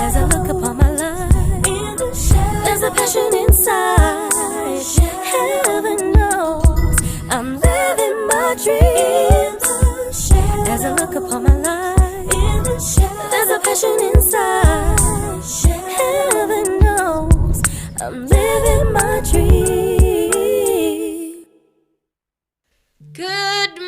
As I look upon my life, there's a passion inside. Heaven knows I'm living my dreams. As I look upon my life, there's a passion inside. Heaven knows I'm living my dream. Good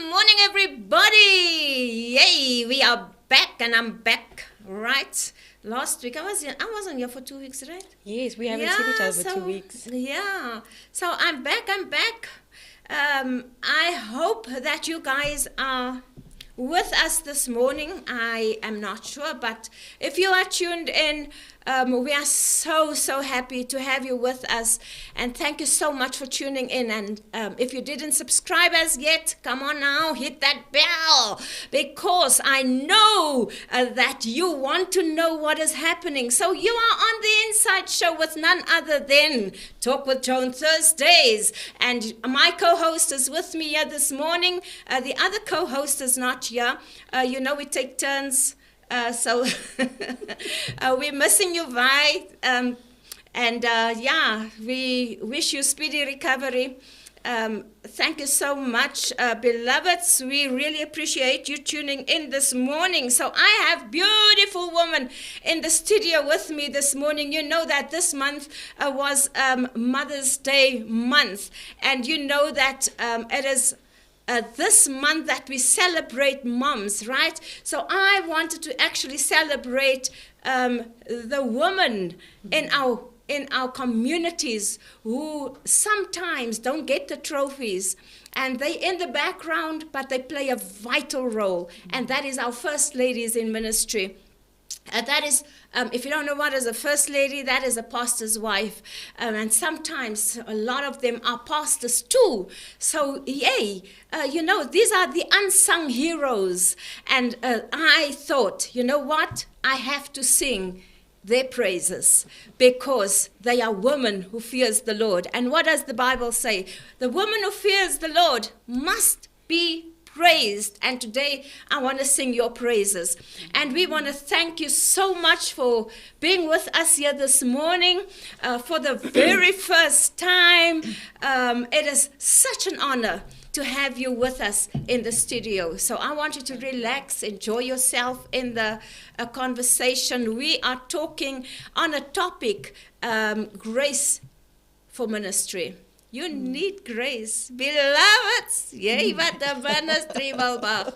morning, everybody. Yay, we are back, and I'm back, right? Last week, I wasn't here for 2 weeks, right? Yes, we haven't seen each other for 2 weeks. Yeah, so I'm back. I hope that you guys are with us this morning. I am not sure, but if you are tuned in, we are so happy to have you with us, and thank you so much for tuning in. And if you didn't subscribe as yet, come on now, hit that bell, because I know that you want to know what is happening. So you are on the Inside Show with none other than Talk with Joan Thursdays, and my co-host is with me here this morning. The other co-host is not here. We take turns. So we're missing you, Vi. We wish you speedy recovery. Thank you so much, beloveds. We really appreciate you tuning in this morning. So I have beautiful women in the studio with me this morning. You know that this month was Mother's Day month, and you know that it is this month that we celebrate moms, right? So I wanted to actually celebrate the women in our communities who sometimes don't get the trophies, and they in the background, but they play a vital role, and that is our first ladies in ministry. That is, if you don't know what is a first lady, that is a pastor's wife. And sometimes a lot of them are pastors too. So, yay, these are the unsung heroes. And I thought, you know what? I have to sing their praises, because they are women who fears the Lord. And what does the Bible say? The woman who fears the Lord must be praised. And today I want to sing your praises, and we want to thank you so much for being with us here this morning for the very first time. It is such an honor to have you with us in the studio. So I want you to relax, enjoy yourself in the conversation. We are talking on a topic, grace for ministry. You need grace, beloveds. Yay, wat the ministry will begin.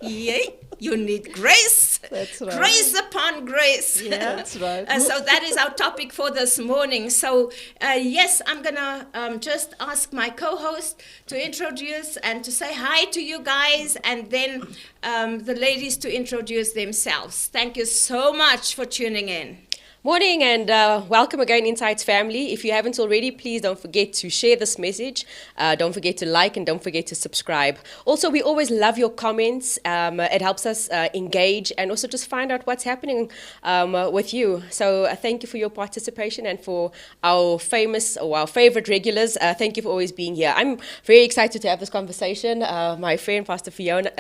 Yay, you need grace. That's right. Grace upon grace. Yeah, that's right. So that is our topic for this morning. So yes, I'm gonna just ask my co-host to introduce and to say hi to you guys, and then the ladies to introduce themselves. Thank you so much for tuning in. Morning, and welcome again, Insights family. If you haven't already, please don't forget to share this message. Don't forget to like, and don't forget to subscribe. Also, we always love your comments. It helps us engage and also just find out what's happening with you. So thank you for your participation, and for our famous or our favorite regulars, thank you for always being here. I'm very excited to have this conversation. My friend, Pastor Fiona,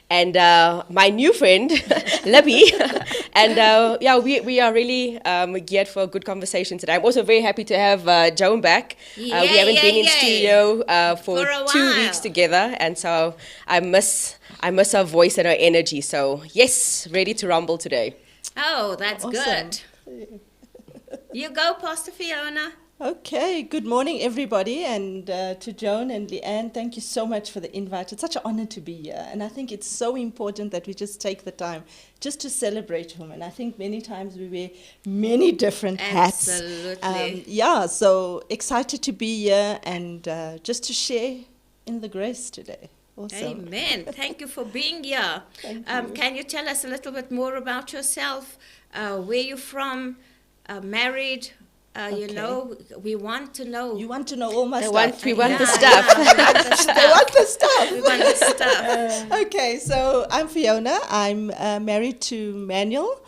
and my new friend, Libby. And we are really geared for a good conversation today. I'm also very happy to have Joan back. We haven't been in studio for 2 weeks together, and so I miss her voice and her energy. So yes, ready to rumble today. Oh, that's awesome. Good. You go, Pastor Fiona. Okay, good morning, everybody, and to Joan and Lee-Ann, thank you so much for the invite. It's such an honor to be here, and I think it's so important that we just take the time just to celebrate women. I think many times we wear many different hats. Absolutely. So excited to be here and just to share in the grace today. Awesome. Amen. Thank you for being here. Can you tell us a little bit more about yourself, where you're from, married? We want to know. You want to know all my stuff. We want the stuff. They want the stuff. We want the stuff. Okay, so I'm Fiona. I'm married to Manuel.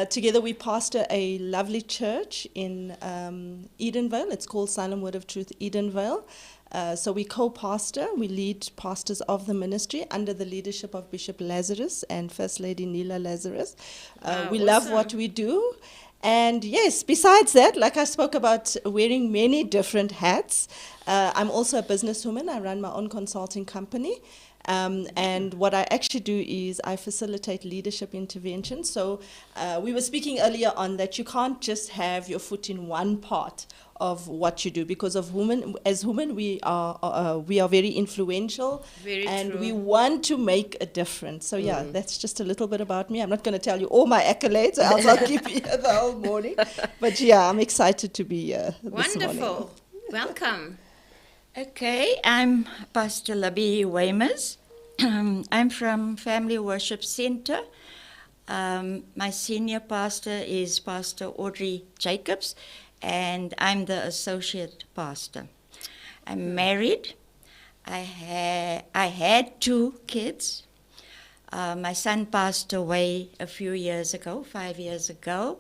Together we pastor a lovely church in Edenvale. It's called Salem Word of Truth Edenvale. So we co-pastor, we lead pastors of the ministry under the leadership of Bishop Lazarus and First Lady Neela Lazarus. We love awesome. what we do. And yes, besides that, like I spoke about wearing many different hats, I'm also a businesswoman. I run my own consulting company. And what I actually do is I facilitate leadership intervention. So we were speaking earlier on that you can't just have your foot in one part of what you do, because of women, as women we are very influential. Very and true. we want to make a difference. So yeah, that's just a little bit about me. I'm not going to tell you all my accolades, or else I'll keep you here the whole morning. But yeah, I'm excited to be here this morning. Wonderful. Welcome. Okay, I'm Pastor Libby Weimers. I'm from Family Worship Center. My senior pastor is Pastor Audrey Jacobs, and I'm the associate pastor. I'm married. I had 2 kids. My son passed away a few years ago, 5 years ago,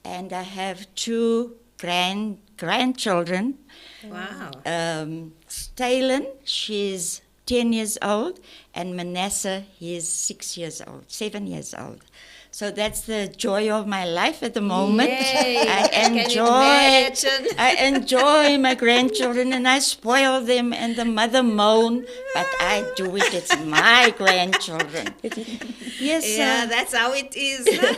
and I have 2 grandchildren. Wow. Stalen, she's 10 years old, and Manasseh, he's 7 years old. So that's the joy of my life at the moment. Yay, I can you imagine? enjoy my grandchildren, and I spoil them, and the mother moan, but I do it. It's my grandchildren. Yes, Yeah, that's how it is. Huh?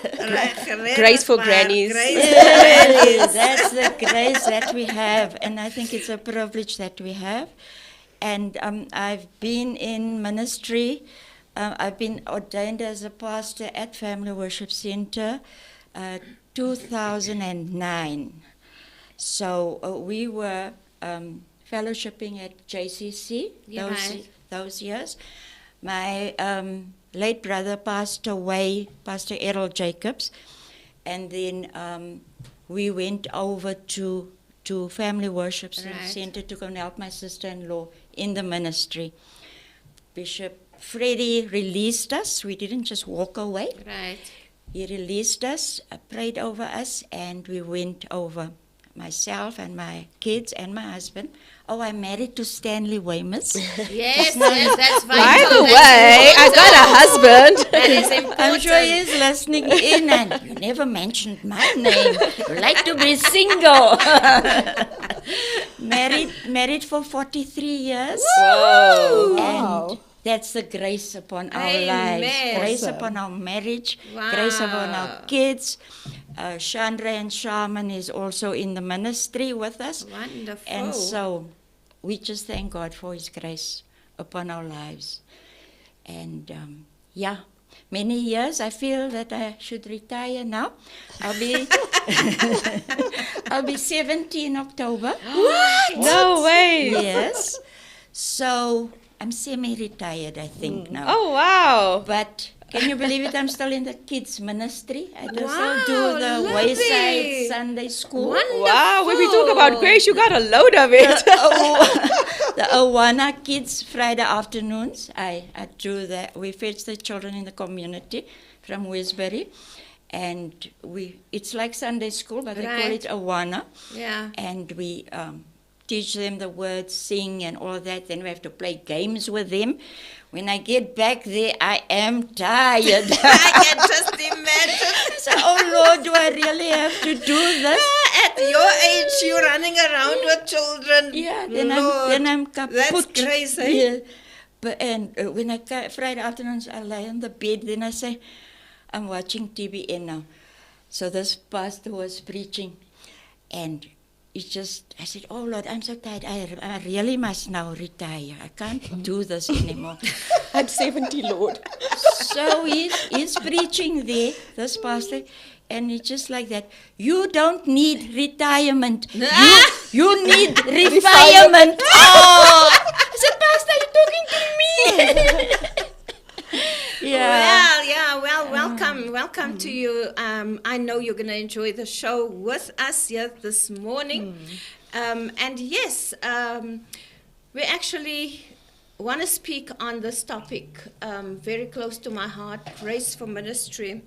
Grace for grannies. Grace for grannies. that's the grace that we have, and I think it's a privilege that we have. And I've been in ministry. I've been ordained as a pastor at Family Worship Center 2009. So we were fellowshipping at JCC Right. those years. My late brother passed away, Pastor Errol Jacobs, and then we went over to Family Worship Right. Center to go and help my sister-in-law in the ministry. Bishop Freddie released us. We didn't just walk away. Right. He released us, prayed over us, and we went over, myself and my kids and my husband. Oh, I'm married to Stanley Weimers. Yes, that's vital. By the That's way, I got a husband. That is important. I'm sure he's listening in, and you never mentioned my name. You like to be single. married for 43 years. Whoa. And that's the grace upon our Amen. lives, grace Awesome. upon our marriage, Wow. grace upon our kids. Chandra and Shaman is also in the ministry with us. Wonderful. And so we just thank God for His grace upon our lives. And many years. I feel that I should retire now. I'll be I'll be 70 in October. What? No way. Yes. So I'm semi-retired, I think now. Oh, wow. But can you believe it? I'm still in the kids ministry. I still Wow, do the lovely. Wayside Sunday School. Wow, when we talk about grace, you got a load of it. The Awana Kids Friday afternoons. I do that. We fetch the children in the community from Westbury, and it's like Sunday school, but they call Right. it Awana. Yeah. And we teach them the words, sing, and all that. Then we have to play games with them. When I get back there, I am tired. I can just imagine. So, oh Lord, do I really have to do this? At your age, you're running around with children. Yeah, Lord, then I'm kaput. That's crazy. Yeah. But when I Friday afternoons, I lie on the bed. Then I say, I'm watching TBN now. So this pastor was preaching, and it's just, I said, oh Lord, I'm so tired. I really must now retire. I can't do this anymore. I'm 70, Lord. So he's preaching there, this pastor, and it's just like that. You don't need retirement. You need refinement. Oh! I said, Pastor, you're talking to me. Yeah. Well, welcome to you. I know you're going to enjoy the show with us here this morning. And yes, we actually want to speak on this topic, very close to my heart, grace for ministry.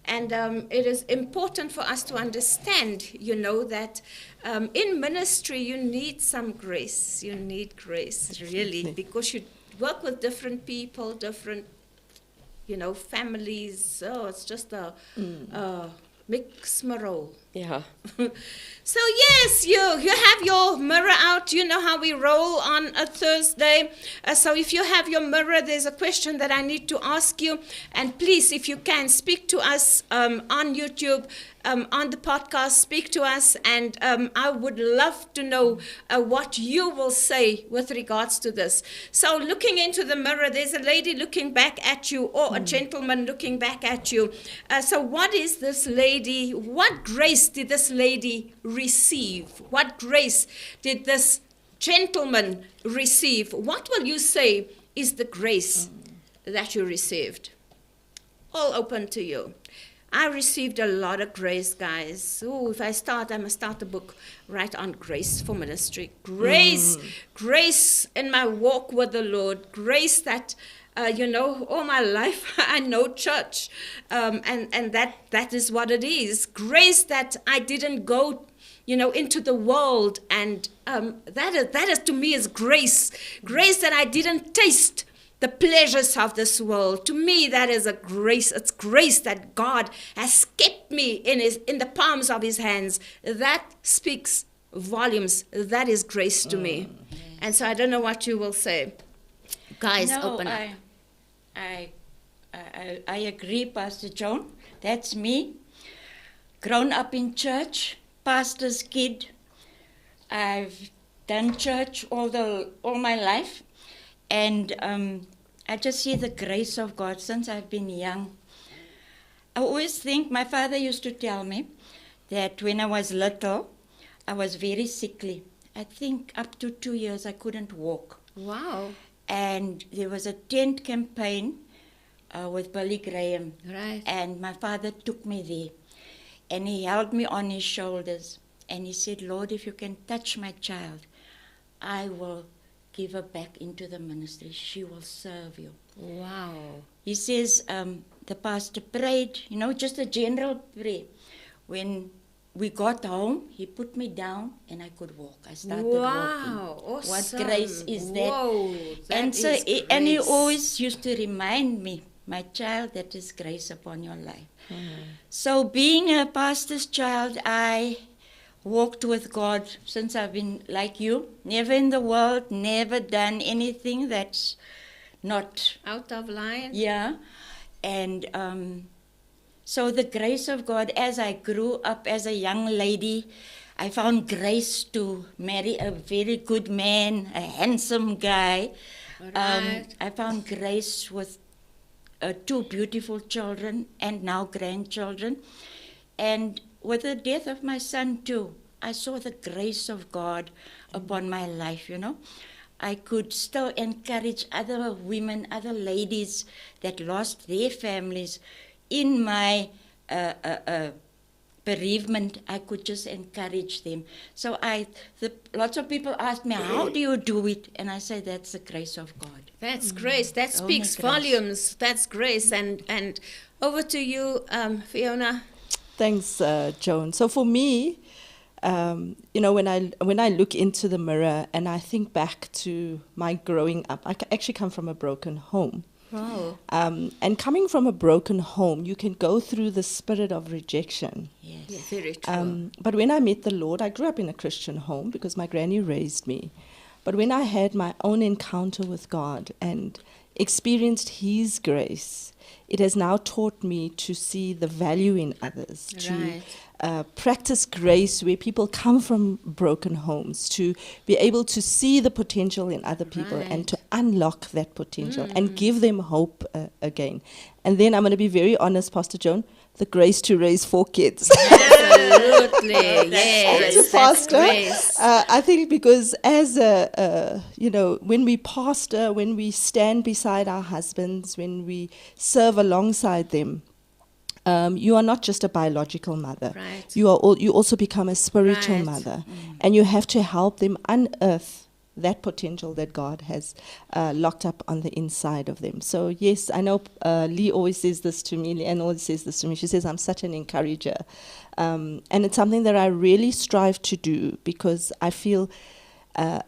And it is important for us to understand, that in ministry you need some grace. You need grace, really, because you work with different people, different, families. So it's just a mixed-marole. Yeah. So yes, you have your mirror out. You know how we roll on a Thursday. So if you have your mirror, there's a question that I need to ask you. And please, if you can, speak to us on YouTube, on the podcast, speak to us. And I would love to know what you will say with regards to this. So looking into the mirror, there's a lady looking back at you, or a gentleman looking back at you. So what is this lady? What grace did this lady receive? What grace did this gentleman receive? What will you say is the grace that you received? All open to you. I received a lot of grace, guys. Oh, if I must start a book right on grace for ministry. Grace, grace in my walk with the Lord. Grace that all my life I know church, and that is what it is. Grace that I didn't go, into the world, and that is to me is grace. Grace that I didn't taste the pleasures of this world. To me, that is a grace. It's grace that God has kept me in the palms of His hands. That speaks volumes. That is grace to me. And so I don't know what you will say. Guys, open up. I agree, Pastor Joan. That's me. Grown up in church, pastor's kid. I've done church all my life, and I just see the grace of God since I've been young. I always think, my father used to tell me that when I was little, I was very sickly. I think up to 2 years I couldn't walk. Wow. And there was a tent campaign with Billy Graham. Right. And my father took me there. And he held me on his shoulders. And he said, Lord, if you can touch my child, I will give her back into the ministry. She will serve you. Wow. He says, the pastor prayed, just a general prayer. When we got home, he put me down and I could walk. I started walking. Awesome. What grace is that? Whoa, and he always used to remind me, my child, that is grace upon your life. So being a pastor's child, I walked with God since I've been like you. Never in the world, never done anything that's not out of line. Yeah. And so the grace of God, as I grew up as a young lady, I found grace to marry a very good man, a handsome guy. Right. I found grace with 2 beautiful children and now grandchildren. And with the death of my son too, I saw the grace of God upon my life, I could still encourage other women, other ladies that lost their families. In my bereavement, I could just encourage them. So lots of people ask me, how do you do it? And I say, that's the grace of God. That's grace. That Only speaks grace. volumes. That's grace. And over to you, Fiona. Thanks, Joan. So for me, when I look into the mirror and I think back to my growing up, I actually come from a broken home. Wow. And coming from a broken home, you can go through the spirit of rejection. Yes. Yeah, very true. But when I met the Lord, I grew up in a Christian home because my granny raised me. But when I had my own encounter with God and experienced His grace, it has now taught me to see the value in others, Right. to practice grace where people come from broken homes, to be able to see the potential in other people Right. and to unlock that potential and give them hope again. And then I'm going to be very honest, Pastor Joan, the grace to raise 4 kids. Absolutely. Yes. As a pastor, grace. I think because as when we pastor, when we stand beside our husbands, when we serve alongside them, you are not just a biological mother. Right. You also become a spiritual Right. mother, and you have to help them unearth that potential that God has locked up on the inside of them. So yes, I know Lee always says this to me, Lee-Ann always says this to me. She says, I'm such an encourager. And it's something that I really strive to do, because I feel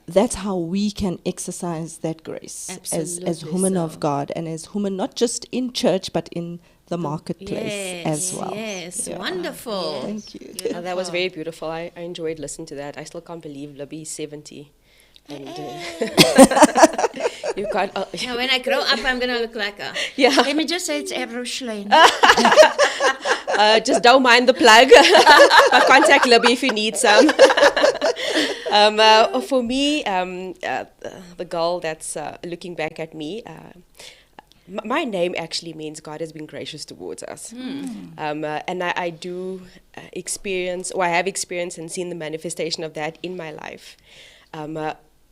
that's how we can exercise that grace as women of God, and as women not just in church but in the marketplace as well. Yes, Yeah. wonderful. Thank you. That was very beautiful. I enjoyed listening to that. I still can't believe Libby is 70. And you've got... Now, when I grow up, I'm going to look like her. yeah. Let me just say it's Avroshlane. Just don't mind the plug. But contact Libby if you need some. For me, the girl that's looking back at me, my name actually means God has been gracious towards us. And I do experience, or I have experienced and seen the manifestation of that in my life.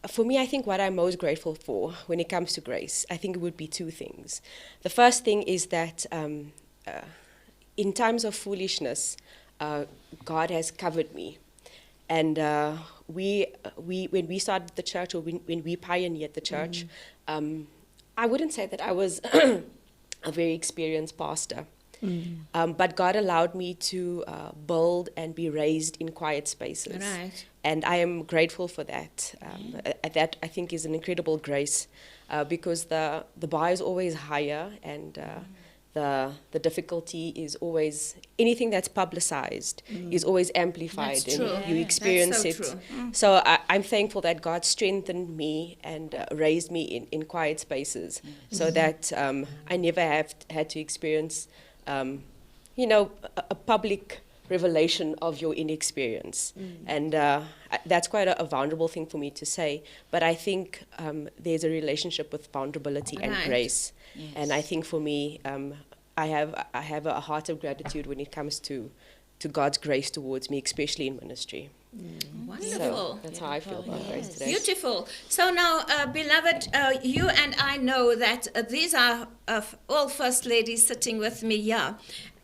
For me, I think what I'm most grateful for when it comes to grace, I think it would be two things. The first thing is that in times of foolishness, God has covered me. And when we started the church, or when we pioneered the church, I wouldn't say that I was a very experienced pastor. But God allowed me to build and be raised in quiet spaces. Right. And I am grateful for that. That, I think, is an incredible grace, because the bar is always higher, and the difficulty is always, anything that's publicized is always amplified. That's true. You experience That's so it. true. So I'm thankful that God strengthened me and raised me in quiet spaces, so that I never had to experience, a public revelation of your inexperience. And that's quite a vulnerable thing for me to say, but I think there's a relationship with vulnerability and Right. grace. Yes. And I think for me, I have a heart of gratitude when it comes to God's grace towards me, especially in ministry. Wonderful. So that's how I feel about grace today. Beautiful. So now, beloved, you and I know that these are all First Ladies sitting with me here.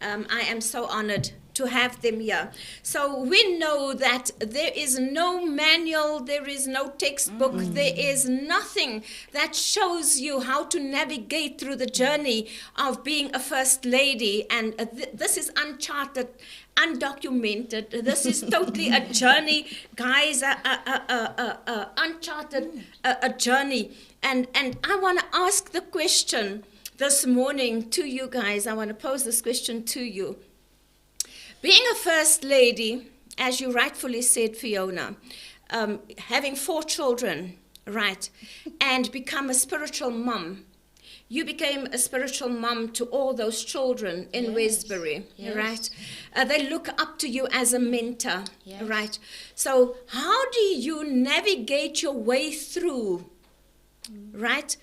I am so honored to have them here. So we know that there is no manual, there is no textbook, there is nothing that shows you how to navigate through the journey of being a First Lady. And this is uncharted, undocumented. This is totally a journey, guys, uncharted a journey. And I want to ask the question this morning to you guys. I want to pose this question to you. Being a First Lady, as you rightfully said, Fiona, having 4 children, right, and become a spiritual mum. You became a spiritual mum to all those children in Westbury, right? They look up to you as a mentor, right? So how do you navigate your way through, right,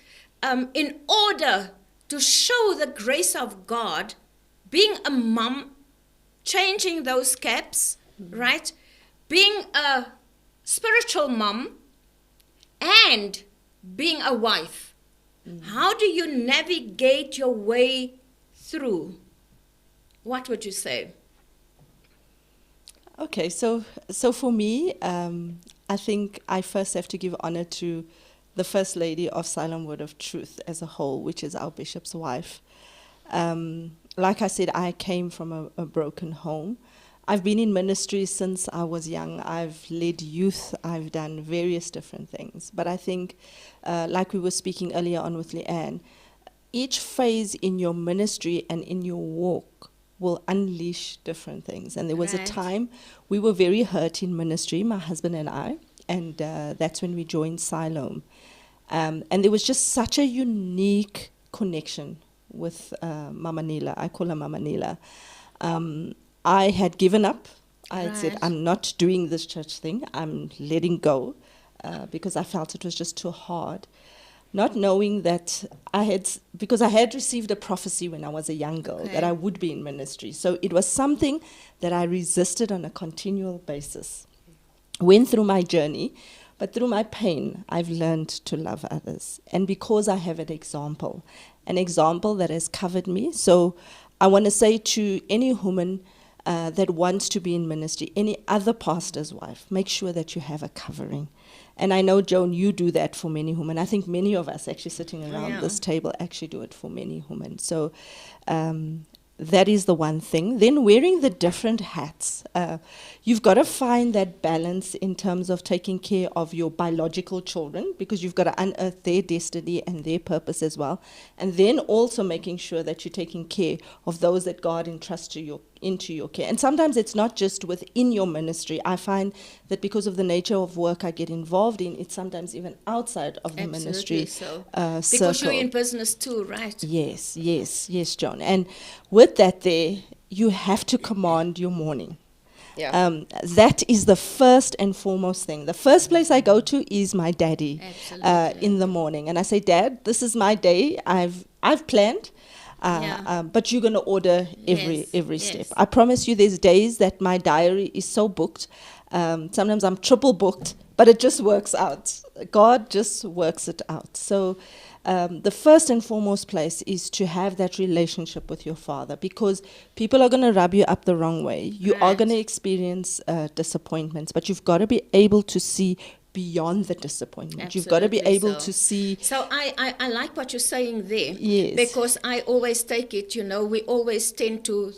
in order to show the grace of God, being a mum, changing those caps, right? Being a spiritual mom and being a wife. How do you navigate your way through? What would you say? Okay, so for me, I think I first have to give honor to the First Lady of Silent Word of Truth as a whole, which is our bishop's wife. Like I said, I came from a broken home. I've been in ministry since I was young. I've led youth. I've done various different things. But I think, like we were speaking earlier on with Lee-Ann, each phase in your ministry and in your walk will unleash different things. And there was a time we were very hurt in ministry, my husband and I, and that's when we joined Siloam. And there was just such a unique connection with Mama Nila. I call her Mama Nila. I had given up. I had said, I'm not doing this church thing. I'm letting go because I felt it was just too hard. Not knowing that because I had received a prophecy when I was a young girl that I would be in ministry. So it was something that I resisted on a continual basis. Went through my journey, but through my pain, I've learned to love others. And because I have an example that has covered me. So I want to say to any woman, that wants to be in ministry, any other pastor's wife, make sure that you have a covering. And I know, Joan, you do that for many women. I think many of us actually sitting around this table actually do it for many women. So that is the one thing. Then wearing the different hats. You've got to find that balance in terms of taking care of your biological children, because you've got to unearth their destiny and their purpose as well. And then also making sure that you're taking care of those that God entrusts to you into your care. And sometimes it's not just within your ministry. I find that because of the nature of work I get involved in, it's sometimes even outside of the ministry so. circle. Because you're in business too, right? Yes, John. And with that there, you have to command your morning. Yeah. That is the first and foremost thing. The first place I go to is my daddy in the morning. And I say, Dad, this is my day. I've planned. But you're going to order every step. I promise you there's days that my diary is so booked. Sometimes I'm triple booked, but it just works out. God just works it out. So the first and foremost place is to have that relationship with your Father, because people are going to rub you up the wrong way. You are going to experience disappointments, but you've got to be able to see beyond the disappointment. You've got to be able to see. So I like what you're saying there. Yes. Because I always take it, we always tend to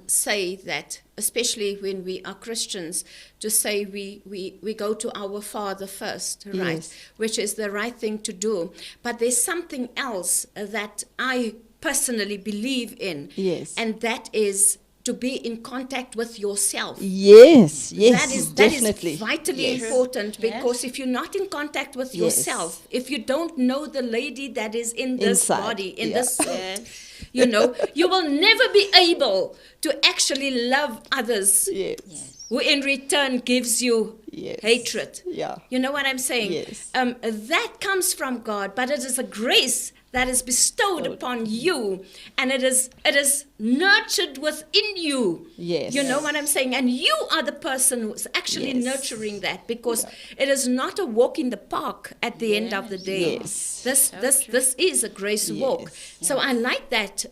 say that, especially when we are Christians, to say we go to our Father first, right? Yes. Which is the right thing to do. But there's something else that I personally believe in. Yes. And that is to be in contact with yourself. Yes, That definitely. is vitally important, because if you're not in contact with yourself, if you don't know the lady that is in this Inside, body, in this suit, you will never be able to actually love others who in return gives you hatred. Yeah. You know what I'm saying? Yes. That comes from God, but it is a grace that is bestowed upon you, and it is nurtured within you. Yes. You know what I'm saying? And you are the person who's actually nurturing that, because it is not a walk in the park at the end of the day. Yes. This is a grace walk. So I like that,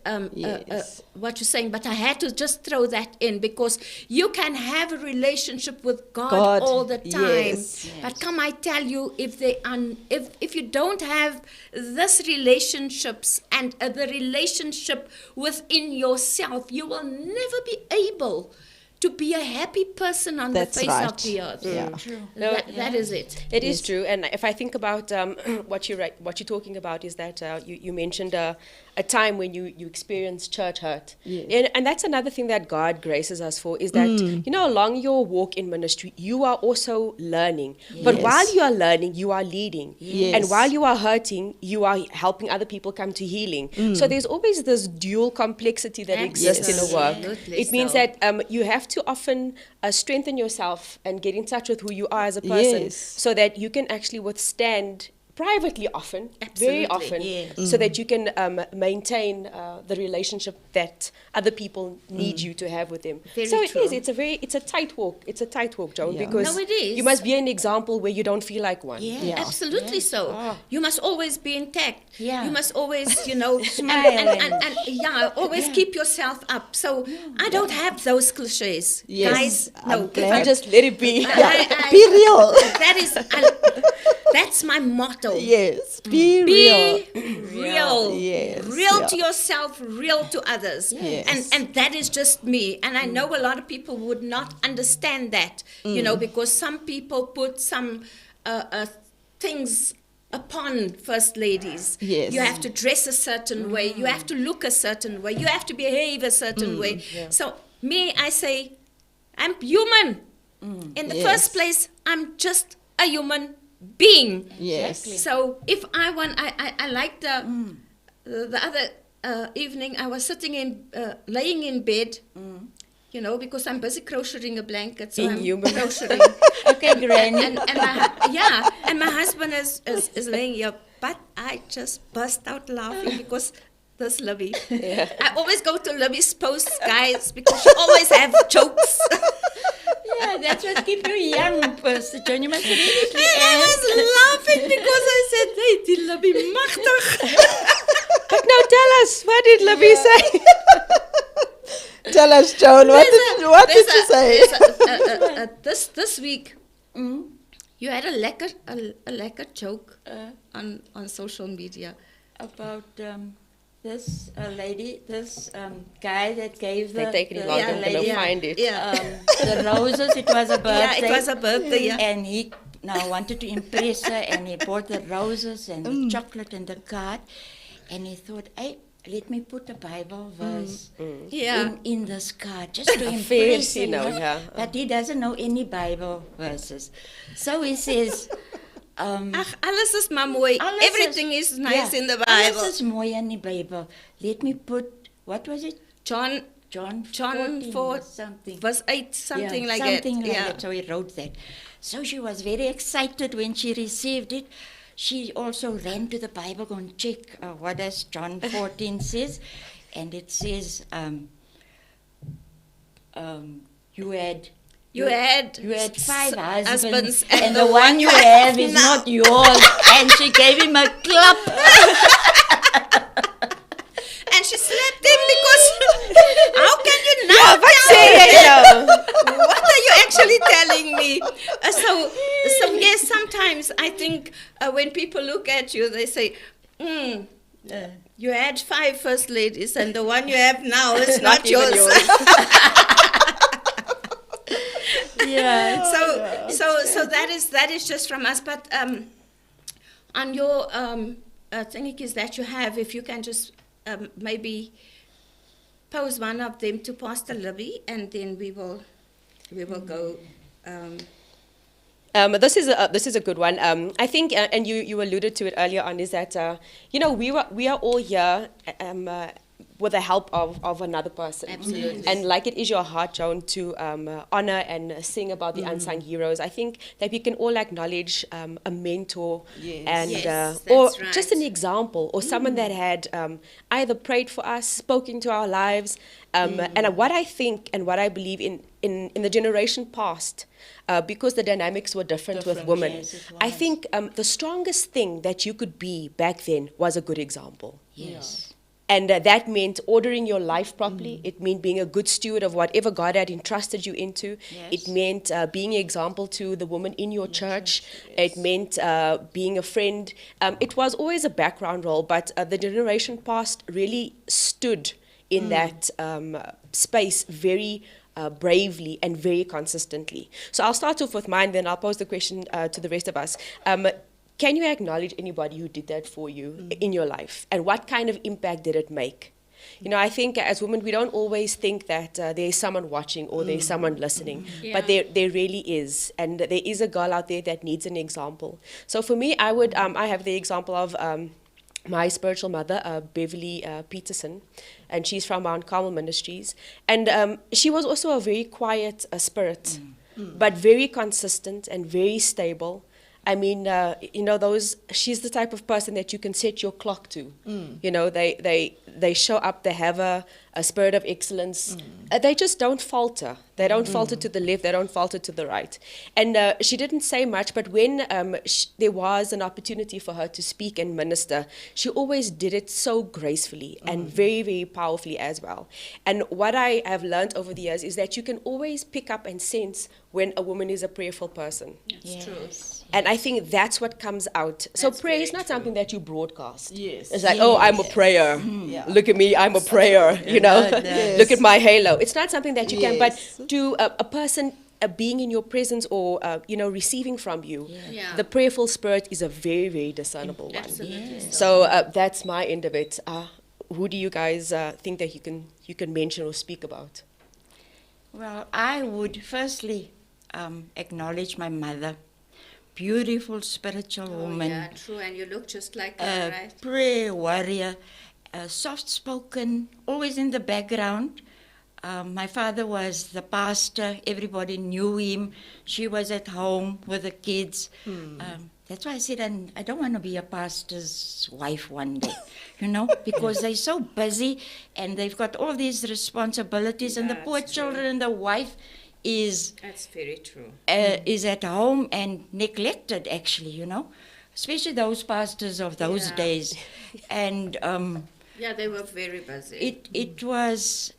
what you're saying, but I had to just throw that in, because you can have a relationship with God all the time. But come, I tell you, if you don't have this relationships and the relationship within yourself, you will never be able to be a happy person on the face of the earth. Yeah. True. That is it. It is true. And if I think about what you're talking about, is that you mentioned a time when you experienced church hurt. Yes. And that's another thing that God graces us for, is that, along your walk in ministry, you are also learning. But while you are learning, you are leading. Yes. And while you are hurting, you are helping other people come to healing. So there's always this dual complexity that exists in a work. Absolutely It means so. that you have to often strengthen yourself and get in touch with who you are as a person, Yes. so that you can actually withstand privately often, very often, so that you can maintain the relationship that other people need you to have with them. Very so it true. is. It's a tight walk. It's a tight walk, Joan, because No, it is. you must be an example where you don't feel like one. Absolutely so. You must always be intact. Yeah. You must always, Smile and always keep yourself up. So I don't have those cliches, Yes. guys. I'm No, glad. Just let it be. Be real. That's my motto. Yes. Be real. Real. Yes, Real yeah. to yourself, real to others. Yes. And that is just me. And I know a lot of people would not understand that, because some people put some things upon first ladies. Yes. You have to dress a certain way. You have to look a certain way. You have to behave a certain way. So me, I say, I'm human. In the Yes. first place, I'm just a human being. Yes. So if I want, I like the other evening I was sitting laying in bed, because I'm busy crocheting a blanket. So I'm Inhuman. crocheting. Okay, Granny. and my husband is laying here, but I just burst out laughing because this Libby. I always go to Libby's posts, guys, because she always have jokes. Yeah, that's what keeps you young, Pastor John. You must seriously And I was laughing because I said, hey, die Libby machtig. But now tell us, what did Libby say? Tell us, Joan, what did you say? This week, you had a lekker joke on social media. About this lady, this guy that gave They're taking longer the than lady they'll find it. the roses. It was a birthday. Yeah, it was a birthday. Yeah. And he now wanted to impress her, and he bought the roses and the chocolate and the card, and he thought, hey, let me put a Bible verse Yeah. in this card just to impress Fierce, her. you know, yeah. But he doesn't know any Bible verses. So he says, Ach, alles is maar mooi. alles Everything is nice in the Bible. Alles is mooi in die Bible. Let me put, what was it? John John 4 or something. was 8, something Yeah, like something that. like Yeah. that. So he wrote that. So she was very excited when she received it. She also ran to the Bible and check what does John 14 says, and it says, you had 5 husbands, and the one you have is not yours. And she gave him a clap. And she slapped him because how can you not Yeah, but tell say me it, that? What are you actually telling me? So yes, sometimes I think when people look at you, they say, you had 5 first ladies, and the one you have now is not even yours. Yeah. So that is just from us. But on your thing is that you have, if you can just maybe pose one of them to Pastor Libby, and then we will go. This is a good one. I think, and you alluded to it earlier on, is that we are all here with the help of another person. Absolutely. And like it is your heart, Joan, to honor and sing about the unsung heroes. I think that we can all acknowledge a mentor and Yes, or that's right. just an example, or someone that had either prayed for us, spoke into our lives. And what I think and what I believe in the generation past, because the dynamics were different with women, Yes, it I was. think the strongest thing that you could be back then was a good example. Yes. And that meant ordering your life properly. It meant being a good steward of whatever God had entrusted you into. Yes. It meant being an example to the woman in your church. It meant being a friend. It was always a background role, but the generation past really stood in that space very bravely and very consistently. So I'll start off with mine, then I'll pose the question to the rest of us. Can you acknowledge anybody who did that for you in your life? And what kind of impact did it make? You know, I think as women, we don't always think that there's someone watching or there's someone listening. But there really is. And there is a girl out there that needs an example. So for me, I have the example of my spiritual mother, Beverly Peterson. And she's from Mount Carmel Ministries. And she was also a very quiet spirit, but very consistent and very stable. I mean, she's the type of person that you can set your clock to. You know, they show up, they have a spirit of excellence. They just don't falter. They don't falter to the left, they don't falter to the right. And she didn't say much, but when there was an opportunity for her to speak and minister, she always did it so gracefully and very, very powerfully as well. And what I have learned over the years is that you can always pick up and sense when a woman is a prayerful person. Yes. And I think that's what comes out. So That's prayer very is not true. something that you broadcast. Yes. It's like, oh, I'm a prayer. Yeah. Look at me, I'm a prayer. You know, Yes. look at my halo. It's not something that you can, Yes. but to a person being in your presence or, receiving from you, Yeah. the prayerful spirit is a very, very discernible one. Absolutely. So that's my end of it. Who do you guys think that you can mention or speak about? Well, I would firstly acknowledge my mother, beautiful spiritual woman, Yeah, true. And you look just like her, a right? prayer warrior, soft-spoken, always in the background. My father was the pastor. Everybody knew him. She was at home with the kids. That's why I said I don't want to be a pastor's wife one day, because they're so busy and they've got all these responsibilities, and the poor That's true. children and the wife is That's very true. is at home and neglected, actually, especially those pastors of those Yeah. days. And Yeah, they were very busy. it was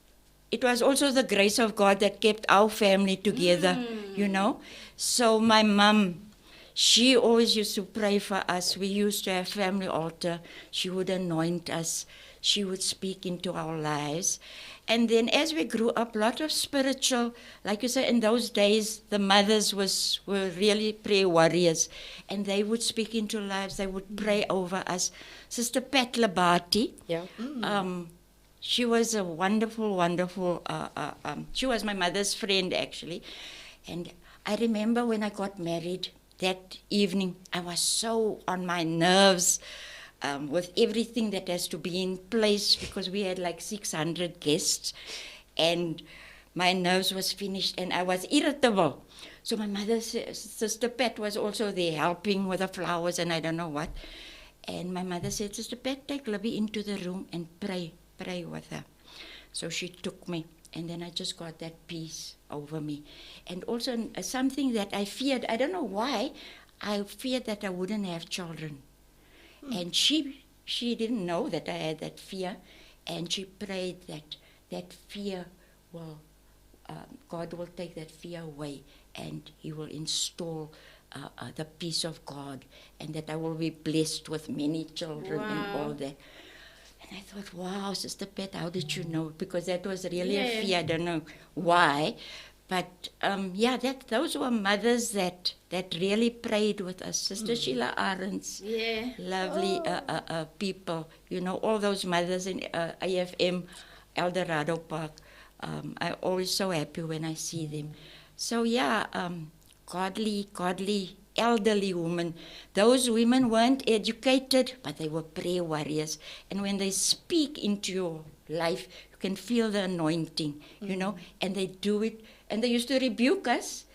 it was also the grace of God that kept our family together, you know. So my mum, she always used to pray for us. We used to have family altar. She would anoint us. She would speak into our lives. And then as we grew up, a lot of spiritual, like you said, in those days, the mothers were really prayer warriors. And they would speak into lives. They would pray over us. Sister Pat Labati, Yeah. she was a wonderful, wonderful, she was my mother's friend, actually. And I remember when I got married that evening, I was so on my nerves with everything that has to be in place, because we had like 600 guests, and my nerves was finished and I was irritable. So my mother's Sister Pat was also there helping with the flowers and I don't know what. And my mother said, Sister Pat, take Libby into the room and pray with her. So she took me, and then I just got that peace over me. And also something that I feared, I don't know why, I feared that I wouldn't have children. And she didn't know that I had that fear, and she prayed that fear will, God will take that fear away, and He will install the peace of God, and that I will be blessed with many children and all that. And I thought, wow, Sister Pat, how did you know? Because that was really a fear. I don't know why. But, those were mothers that really prayed with us. Sister Sheila Arends, lovely people. You know, all those mothers in AFM, Eldorado Park. I'm always so happy when I see them. So, godly, elderly women. Those women weren't educated, but they were prayer warriors. And when they speak into your life, you can feel the anointing, you know, and they do it. And they used to rebuke us.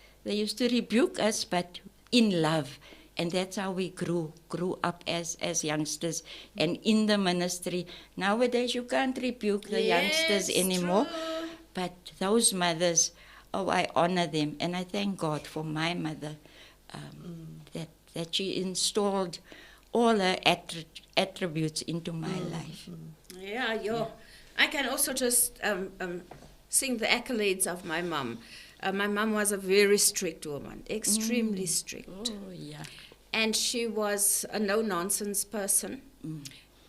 But in love. And that's how we grew up as youngsters and in the ministry. Nowadays, you can't rebuke the youngsters anymore. True. But those mothers, I honor them. And I thank God for my mother, that she installed all her attributes into my life. Yeah. I can also just sing the accolades of my mum. My mum was a very strict woman, extremely strict. Oh, yeah. And she was a no-nonsense person.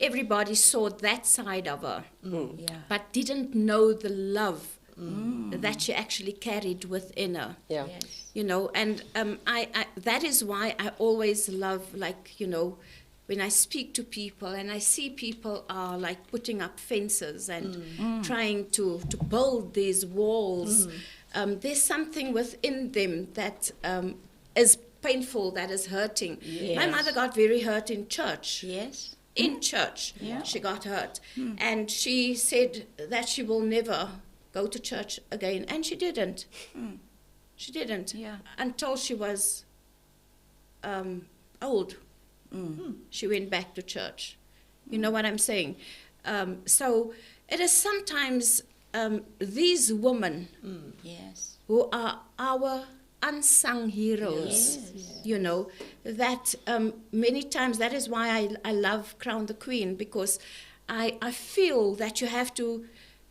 Everybody saw that side of her, Yeah. but didn't know the love that she actually carried within her. Yeah. Yes. You know, and I that is why I always love, like, you know, when I speak to people and I see people are like putting up fences and trying to build these walls, there's something within them that is painful, that is hurting. Yes. My mother got very hurt in church. Yes. In church, Yeah. she got hurt. And she said that she will never go to church again. And she didn't. She didn't. Yeah. Until she was old. She went back to church. You know what I'm saying? So it is sometimes these women Yes. who are our unsung heroes, you know, that many times, that is why I love Crown the Queen, because I feel that you have to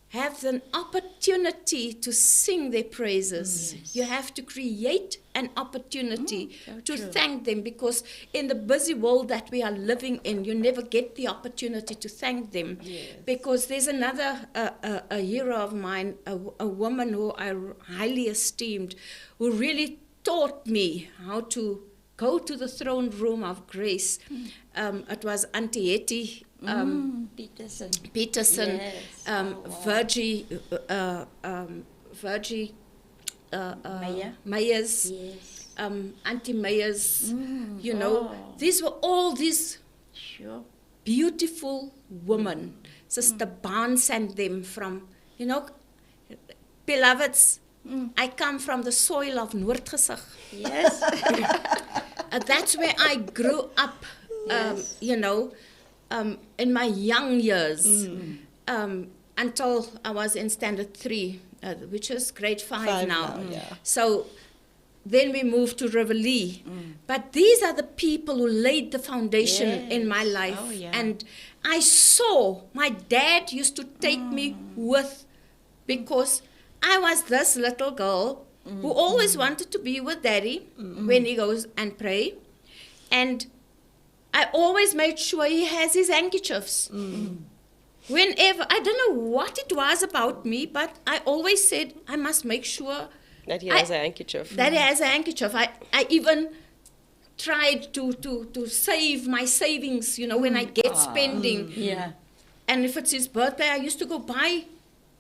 have an opportunity to sing their praises. You have to create an opportunity to thank them, because in the busy world that we are living in, you never get the opportunity to thank them. Because there's another a hero of mine, a woman who I highly esteemed, who really taught me how to go to the throne room of grace. It was Auntie Hetty Peterson, Yes. Virgie Meyer. Meyers, Yes. Auntie Meyers, you know. These were all these Sure. beautiful women. Sister Barnes and them from, you know, beloveds, I come from the soil of Noordgesig. Yes. That's where I grew up, you know, in my young years, until I was in standard 3, which is grade 5 now. So then we moved to Riverlee. But these are the people who laid the foundation in my life. Oh, yeah. And I saw my dad used to take me with because I was this little girl who always wanted to be with Daddy when he goes and pray. And I always made sure he has his handkerchiefs. Whenever, I don't know what it was about me, but I always said, I must make sure That he has a handkerchief. that he has a handkerchief. I even tried to save my savings, when I get spending. Yeah. And if it's his birthday, I used to go buy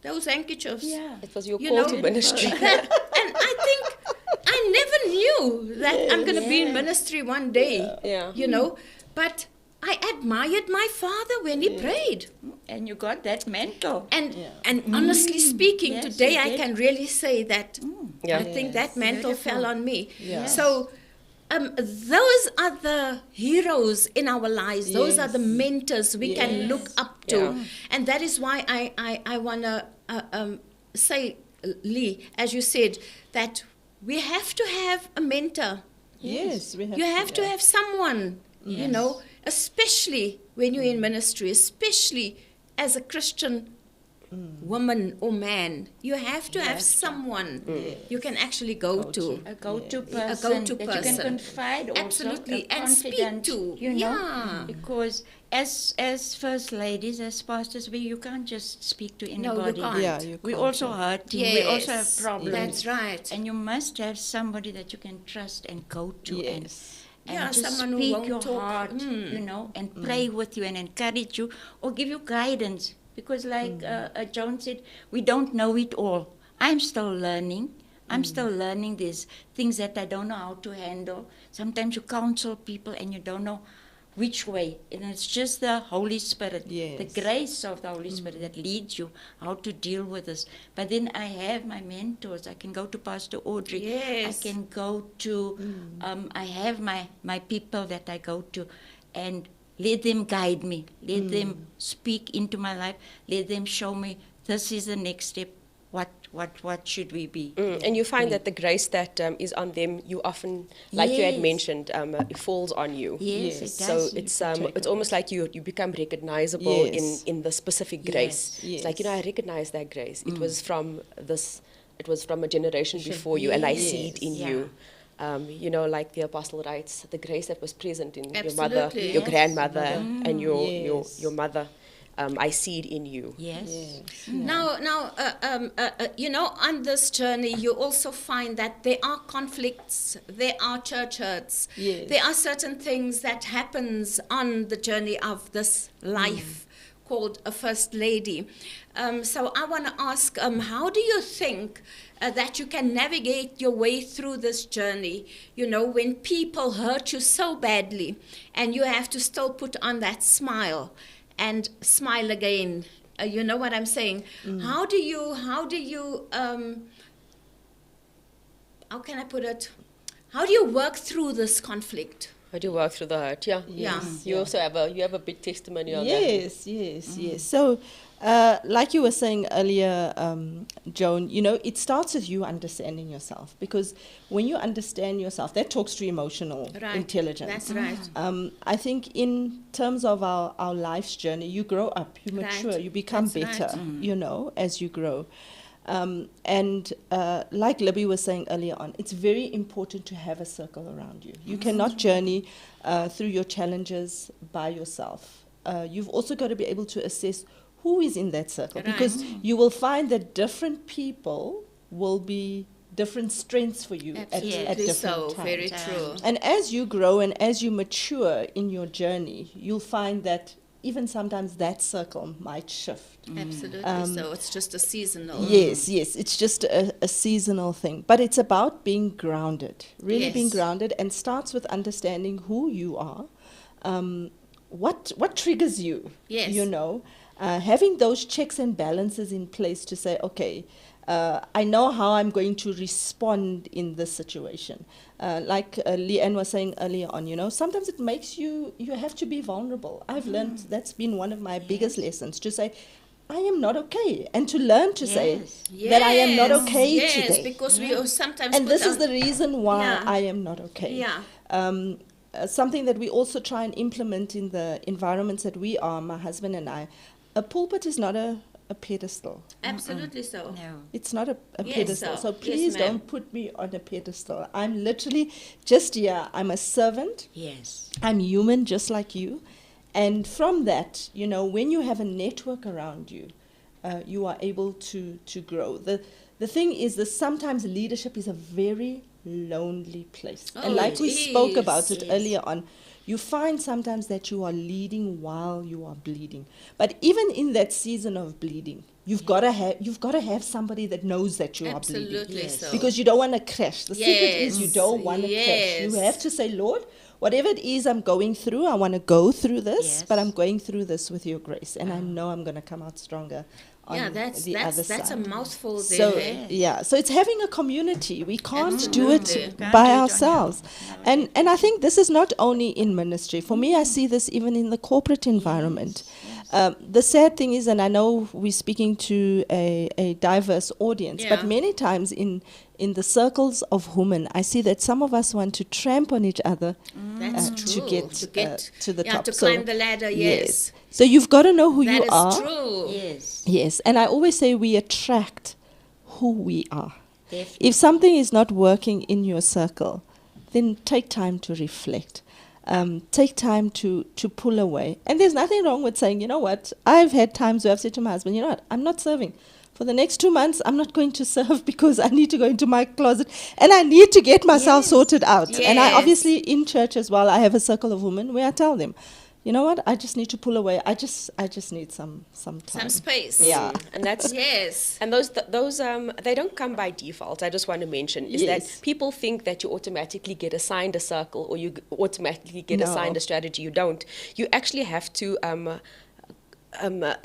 those handkerchiefs. Yeah. It was your You call know, to ministry. And I think I never knew that I'm going to be in ministry one day, Yeah. But I admired my father when he prayed. And you got that mantle. And honestly speaking, Yes, today you I did. can really say that Yeah. I think that mantle Beautiful. fell on me. Yeah. So those are the heroes in our lives. Those are the Yes. mentors we can Yes. look up to. Yeah. And that is why I want to say, Lee, as you said, that we have to have a mentor. Yes, we have. You have to yeah. have someone, especially when you're in ministry, especially as a Christian woman or man. You have to have someone you can actually go to. A go-to Yes. person A go-to that you person. can confide also. Absolutely, a and speak confidant, to. You know, Yeah. because as first ladies, as pastors, you can't just speak to No, anybody. you can't. Yeah, you We can't, also yeah. hurting. We also have Yes, problems. that's right. And you must have somebody that you can trust and go to and Yes. Yeah, just someone who speak won't your talk. heart, and pray with you and encourage you or give you guidance. Because like Joan said, we don't know it all. I'm still learning. I'm still learning these things that I don't know how to handle. Sometimes you counsel people and you don't know which way. And it's just the Holy Spirit, Yes. the grace of the Holy Spirit that leads you how to deal with this. But then I have my mentors. I can go to Pastor Audrey. Yes. I can go to, I have my people that I go to, and let them guide me. Let them speak into my life. Let them show me this is the next step. What should we be? And you find that the grace that is on them, you often, like you had Yes. mentioned, it falls on you. Yes, Yes. it So does. it's almost like you become recognizable Yes. in the specific grace. Yes. It's like, I recognize that grace. It was from a generation before you, and I see it in Yes. you. Like the apostle writes, the grace that was present in your mother, Absolutely. your Yes. grandmother, and Yes. your mother. I see it in you. Yes. Yes. Now, on this journey, you also find that there are conflicts, there are church hurts, Yes. there are certain things that happens on the journey of this life called a first lady. So I want to ask, how do you think that you can navigate your way through this journey, when people hurt you so badly and you have to still put on that smile and smile again? You know what I'm saying? How do you how can I put it? How do you work through this conflict? How do you work through the hurt? Yeah. Yeah. You also have a big testimony on that. Yes, yes, yes. So, like you were saying earlier, Joan, it starts with you understanding yourself, because when you understand yourself, that talks to emotional Right. intelligence. That's right. I think in terms of our life's journey, you grow up, you mature, Right. you become That's better, right. as you grow. And like Libby was saying earlier on, it's very important to have a circle around you. You cannot journey through your challenges by yourself. You've also got to be able to assess who is in that circle, Right. because you will find that different people will be different strengths for you at Absolutely different so. times. Very true. And as you grow and as you mature in your journey, you'll find that even sometimes that circle might shift. Absolutely so. It's just a seasonal. Yes, it's just a seasonal thing. But it's about being grounded, really being Yes. grounded, and starts with understanding who you are, what triggers you, Yes. having those checks and balances in place to say, okay, I know how I'm going to respond in this situation. Like Lee-Ann was saying earlier on, sometimes it makes you have to be vulnerable. I've learned that's been one of my biggest lessons, to say, I am not okay, and to learn to say Yes. that I am not Yes, okay yes, today. because we sometimes And put this is on- the reason why Yeah. I am not okay. Yeah. Something that we also try and implement in the environments that we are, my husband and I, a pulpit is not a pedestal. Absolutely so. No. It's not a Yes, pedestal. sir. So Yes, please ma'am. don't put me on a pedestal. I'm literally just here. I'm a servant. Yes. I'm human just like you. And from that, you know, when you have a network around you, you are able to grow. The thing is that sometimes leadership is a very lonely place. Oh, and like it we spoke is, about it yes. earlier on, you find sometimes that you are leading while you are bleeding. But even in that season of bleeding, you've got to have somebody that knows that you are bleeding. Absolutely Yes. so. Because you don't want to crash. The secret is you Yes, don't want to crash. You yes. have to say, Lord, whatever it is I'm going through, I want to go through this, Yes. but I'm going through this with your grace. And I know I'm going to come out stronger on yeah, that's the other that's a side. mouthful there. So eh? yeah, so it's having a community. We can't do Absolutely. it Can't by do it on ourselves. your own. And I think this is not only in ministry. For me, I see this even in the corporate environment. The sad thing is, and I know we're speaking to a diverse audience, Yeah. but many times in the circles of women, I see that some of us want to tramp on each other That's to true. get to the yeah, top. to So, climb the ladder. Yes, So you've got to know who that you is are. true. Yes. Yes, and I always say we attract who we are. Definitely. If something is not working in your circle, then take time to reflect. Take time to pull away. And there's nothing wrong with saying, you know what, I've had times where I've said to my husband, you know what, I'm not serving. For the next 2 months, I'm not going to serve because I need to go into my closet and I need to get myself sorted out. And I Yes. obviously, in church as well, I have a circle of women where I tell them, you know what, I just need to pull away. I just need some time. Some space. Yeah. And that's Yes. and those they don't come by default. I just want to mention is Yes. that people think that you automatically get assigned a circle or you automatically get No. assigned a strategy. You don't. You actually have to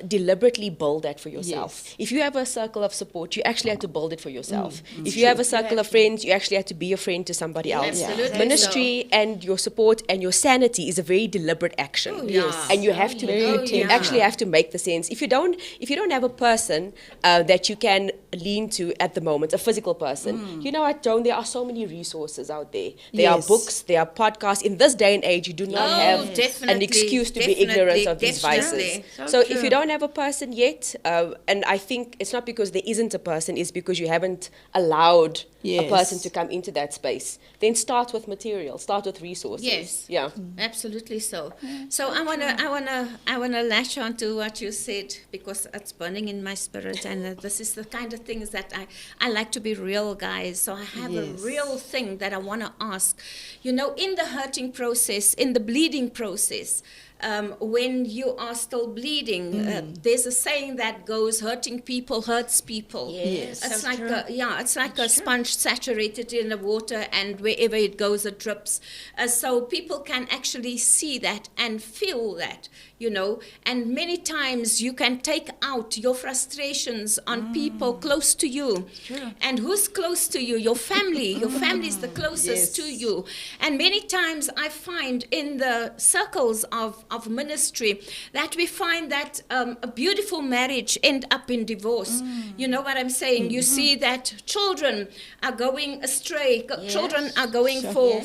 deliberately build that for yourself. Yes. If you have a circle of support, you actually have to build it for yourself. If you have a circle of friends, you actually have to be a friend to somebody else. Absolutely. Ministry and your support and your sanity is a very deliberate action. Oh, yeah. And you have to you actually have to make the sense. If you don't have a person that you can lean to at the moment, a physical person, you know what, Joan, there are so many resources out there. There are Yes. books, there are podcasts. In this day and age, you do not Oh, have an definitely, excuse to be definitely, ignorant of these definitely. vices. So So if you don't have a person yet, and I think it's not because there isn't a person, it's because you haven't allowed a Yes. person to come into that space. Then start with material, start with resources. Yes. Yeah. Absolutely so. So I wanna latch on to what you said because it's burning in my spirit, and this is the kind of things that I like to be real, guys. So I have a Yes. real thing that I wanna ask. You know, in the hurting process, in the bleeding process. When you are still bleeding, there's a saying that goes, "Hurting people hurts people." Yes. It's So like true. it's like a sponge saturated in the water, and wherever it goes, it drips. So people can actually see that and feel that, you know. And many times you can take out your frustrations on people close to you. True. And who's close to you? Your family. Your family is the closest to you. And many times I find in the circles of ministry that we find that a beautiful marriage end up in divorce. You know what I'm saying? You see that children are going astray. Children are going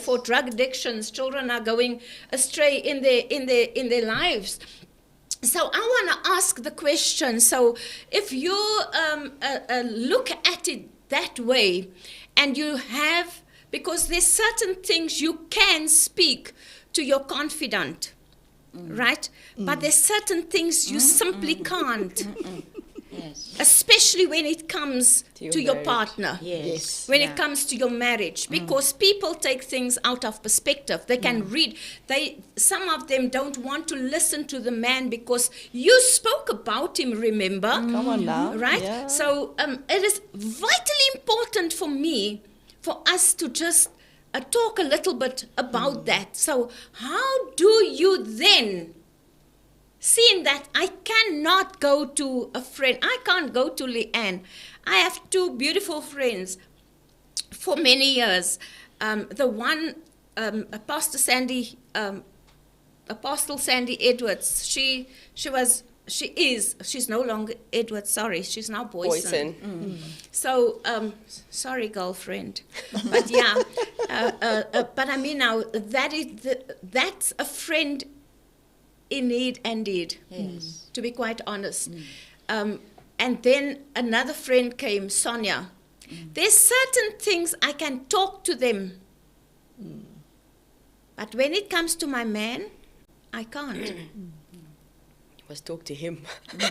for drug addictions. Children are going astray in their lives. So I want to ask the question. So if you look at it that way, and you have, because there's certain things you can speak to your confidant, right? But there's certain things you simply can't. Yes. Especially when it comes to your marriage. partner. Yes. When it comes to your marriage, because people take things out of perspective. They can read. Some of them don't want to listen to the man because you spoke about him, remember? Come on now. Right? Yeah. So it is vitally important for me, for us to just talk a little bit about that. So how do you then, seeing that I cannot go to a friend, I can't go to Lee-Ann. I have two beautiful friends for many years. The one, Pastor Sandy, Apostle Sandy Edwards, she's no longer Edwards, sorry, she's now Boyson. So, sorry, girlfriend. But yeah, but I mean now, that's a friend in need, indeed, Yes. to be quite honest. and then another friend came, Sonia. There's certain things I can talk to them. But when it comes to my man, I can't. You must talk to him.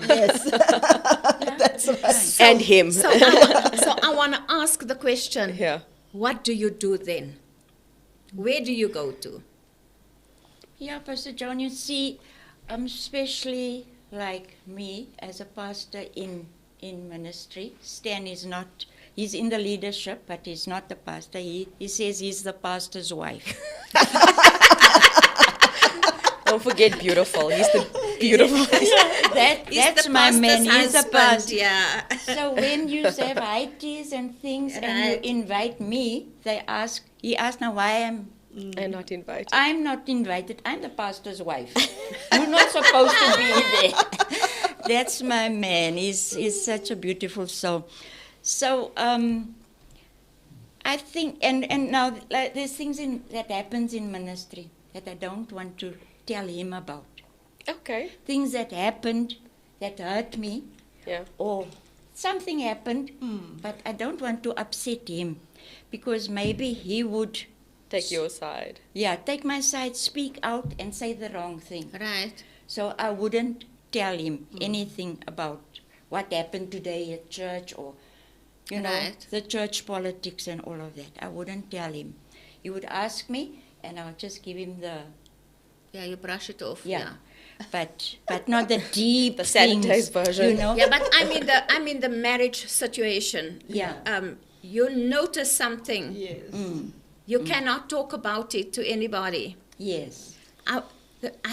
Yes. That's right. And him. So I want to ask the question, Yeah. what do you do then? Where do you go to? Yeah, Pastor John, you see, especially like me as a pastor in ministry, Stan is not, he's in the leadership, but he's not the pastor. He says he's the pastor's wife. Don't forget beautiful. He's the beautiful. That's the my man. pastor's He's the husband, pastor. yeah. So when you have high teas and things and Right. you invite me, he asked now why I'm not invited. I'm not invited. I'm the pastor's wife. You're not supposed to be there. That's my man. He's such a beautiful soul. So I think, and now like, there's things that happens in ministry that I don't want to tell him about. Okay. Things that happened that hurt me, Yeah. or something happened, but I don't want to upset him, because maybe he would, Take your side. take my side, speak out and say the wrong thing. Right. So I wouldn't tell him anything about what happened today at church, or, Right. the church politics and all of that. I wouldn't tell him. He would ask me, and I would just give him the, Yeah, you brush it off. yeah. But not the deep The sanitized things, version. Yeah, but I'm in the marriage situation. Yeah. You notice something. Yes. You cannot talk about it to anybody. Yes. I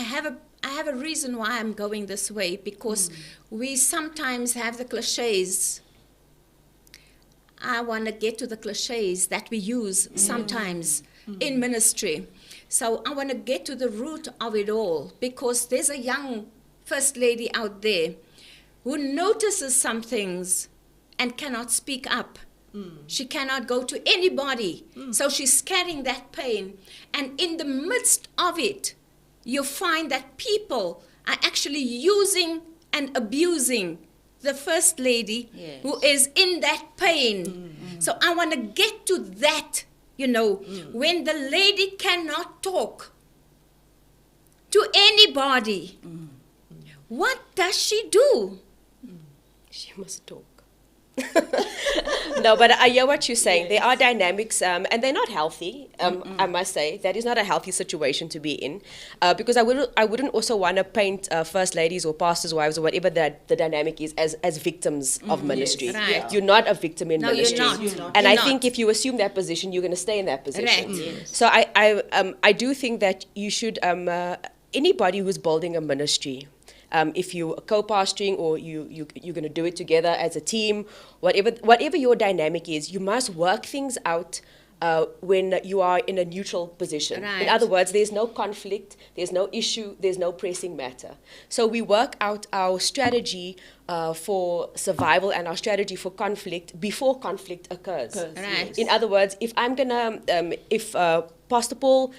have a reason why I'm going this way, because we sometimes have the cliches. I want to get to the cliches that we use sometimes in ministry. So I want to get to the root of it all, because there's a young first lady out there who notices some things and cannot speak up. She cannot go to anybody. So she's carrying that pain. And in the midst of it, you find that people are actually using and abusing the first lady Yes. who is in that pain. So I want to get to that, when the lady cannot talk to anybody. What does she do? She must talk. No, but I hear what you're saying. There are dynamics, and they're not healthy. I must say that is not a healthy situation to be in, because I wouldn't also want to paint first ladies or pastors' wives or whatever that the dynamic is as victims of ministry. Yes. Right. You're not a victim in No, you're ministry, not. You're not. and You're I not. think if you assume that position, you're going to stay in that position. Right. Yes. So I do think that you should anybody who's building a ministry. If you're co-pastoring or you're going to do it together as a team, whatever your dynamic is, you must work things out when you are in a neutral position. Right. In other words, there's no conflict, there's no issue, there's no pressing matter. So we work out our strategy for survival and our strategy for conflict before conflict occurs. Right. In other words, if Pastor Paul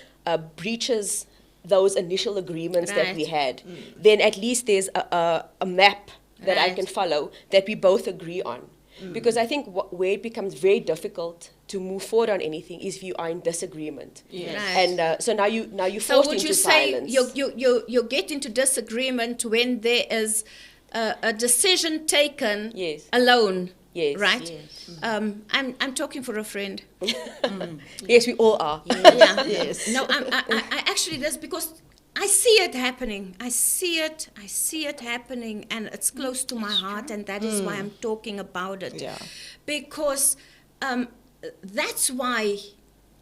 breaches those initial agreements that we Right. had, then at least there's a map that I Right. can follow that we both agree on. Because I think where it becomes very difficult to move forward on anything is if you are in disagreement. Yes. Right. And so now you're So forced would into you say silence. you get into disagreement when there is a decision taken Yes. alone? Yes. Right. Yes. I'm talking for a friend. Yes, we all are. Yeah. Yes. No, I actually does, because I see it happening. I see it happening, and it's close to my heart, and that is why I'm talking about it. Yeah. Because that's why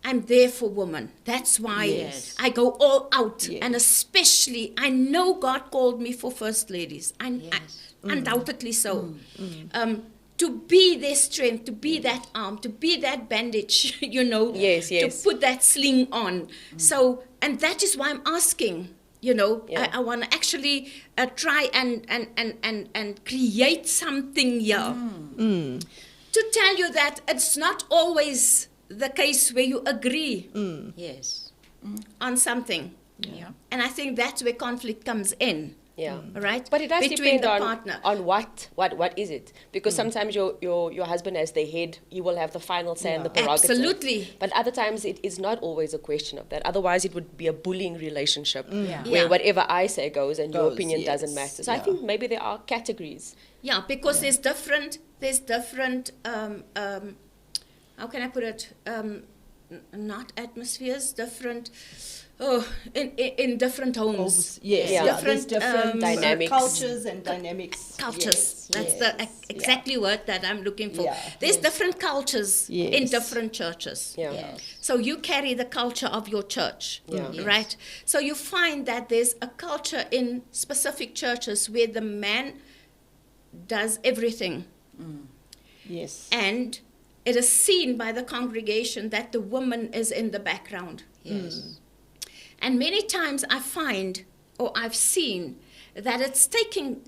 I'm there for women. That's why Yes. I go all out, Yes. and especially I know God called me for first ladies. Yes. Undoubtedly so. To be their strength, to be that arm, to be that bandage, Yes, to yes. put that sling on. So, and that is why I'm asking, Yeah. I want to actually try and create something here. To tell you that it's not always the case where you agree Yes. on something. Yeah. And I think that's where conflict comes in. Yeah. right? But it does between depend the on, partner. on what is it? Because sometimes your husband as the head, you will have the final say and the prerogative. Absolutely. But other times it is not always a question of that. Otherwise it would be a bullying relationship Yeah. where Yeah. whatever I say goes and your Goes, opinion doesn't yes. matter. So I Yeah. think maybe there are categories. Yeah, because there's different, how can I put it, not atmospheres, different, in different homes. Yes, Yeah. yeah. There's Different, different Dynamics. cultures and dynamics. Cultures. That's Yes, the yes, exactly word that I'm looking for. Yeah, There's yes. different cultures in Yes. different churches. Yeah. Yes. So you carry the culture of your church, Yeah. right? So you find that there's a culture in specific churches where the man does everything, Yes. and it is seen by the congregation that the woman is in the background. Yes. And many times I find, or I've seen, that it's taking,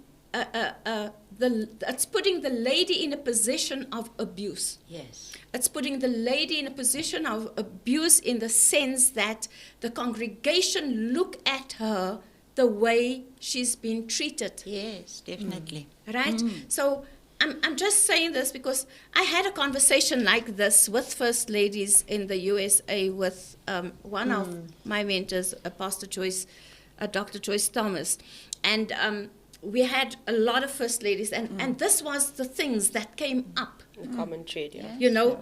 it's putting the lady in a position of abuse. Yes. It's putting the lady in a position of abuse in the sense that the congregation look at her the way she's been treated, Yes, definitely. right? So I'm just saying this because I had a conversation like this with first ladies in the USA with one of my mentors, Pastor Joyce, Dr. Joyce Thomas, and we had a lot of first ladies, and this was the things that came up. The common thread, yeah. You know,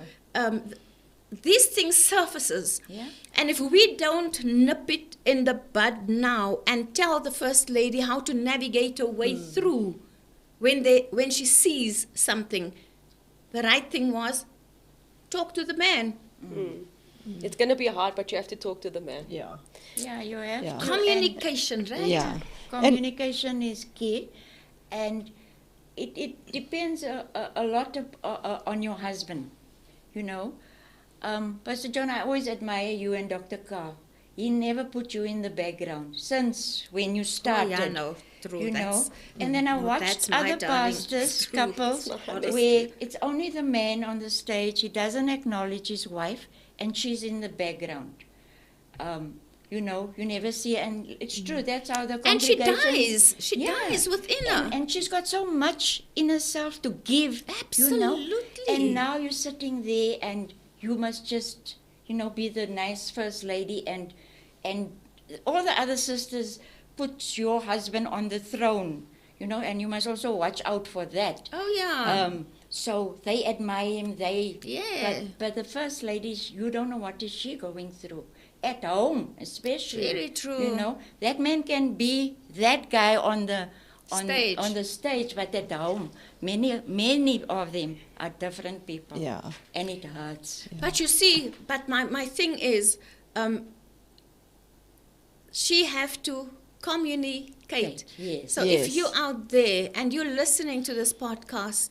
these things surfaces. Yeah. And if we don't nip it in the bud now and tell the first lady how to navigate her way through when she sees something, the right thing was talk to the man. It's going to be hard, but you have to talk to the man. Yeah. Yeah, you have Yeah. to. Communication, right? Yeah. And communication is key, and it depends a lot on your husband, you know. Pastor John, I always admire you and Dr. Carr. He never put you in the background since when you started. Oh, yeah, no, true. You know, That's- and then I no, watched that's my other darling. pastors, True. couples, Honestly. where it's only the man on the stage. He doesn't acknowledge his wife, and she's in the background. You know, you never see, and it's true. That's how the And she congregation. dies. She dies within her. And she's got so much in herself to give. You know? Absolutely. And now you're sitting there, and you must just, you know, be the nice first lady, and all the other sisters put your husband on the throne, you know, and you must also watch out for that. Oh, yeah. So they admire him. Yeah. But the first lady, you don't know what is she going through at home, especially. Very true. You know, that man can be that guy on the Stage. on the stage, but at home, many of them are different people. Yeah. And it hurts. But you see, but my thing is, she have to communicate. Yes. So Yes. if you're out there and you're listening to this podcast,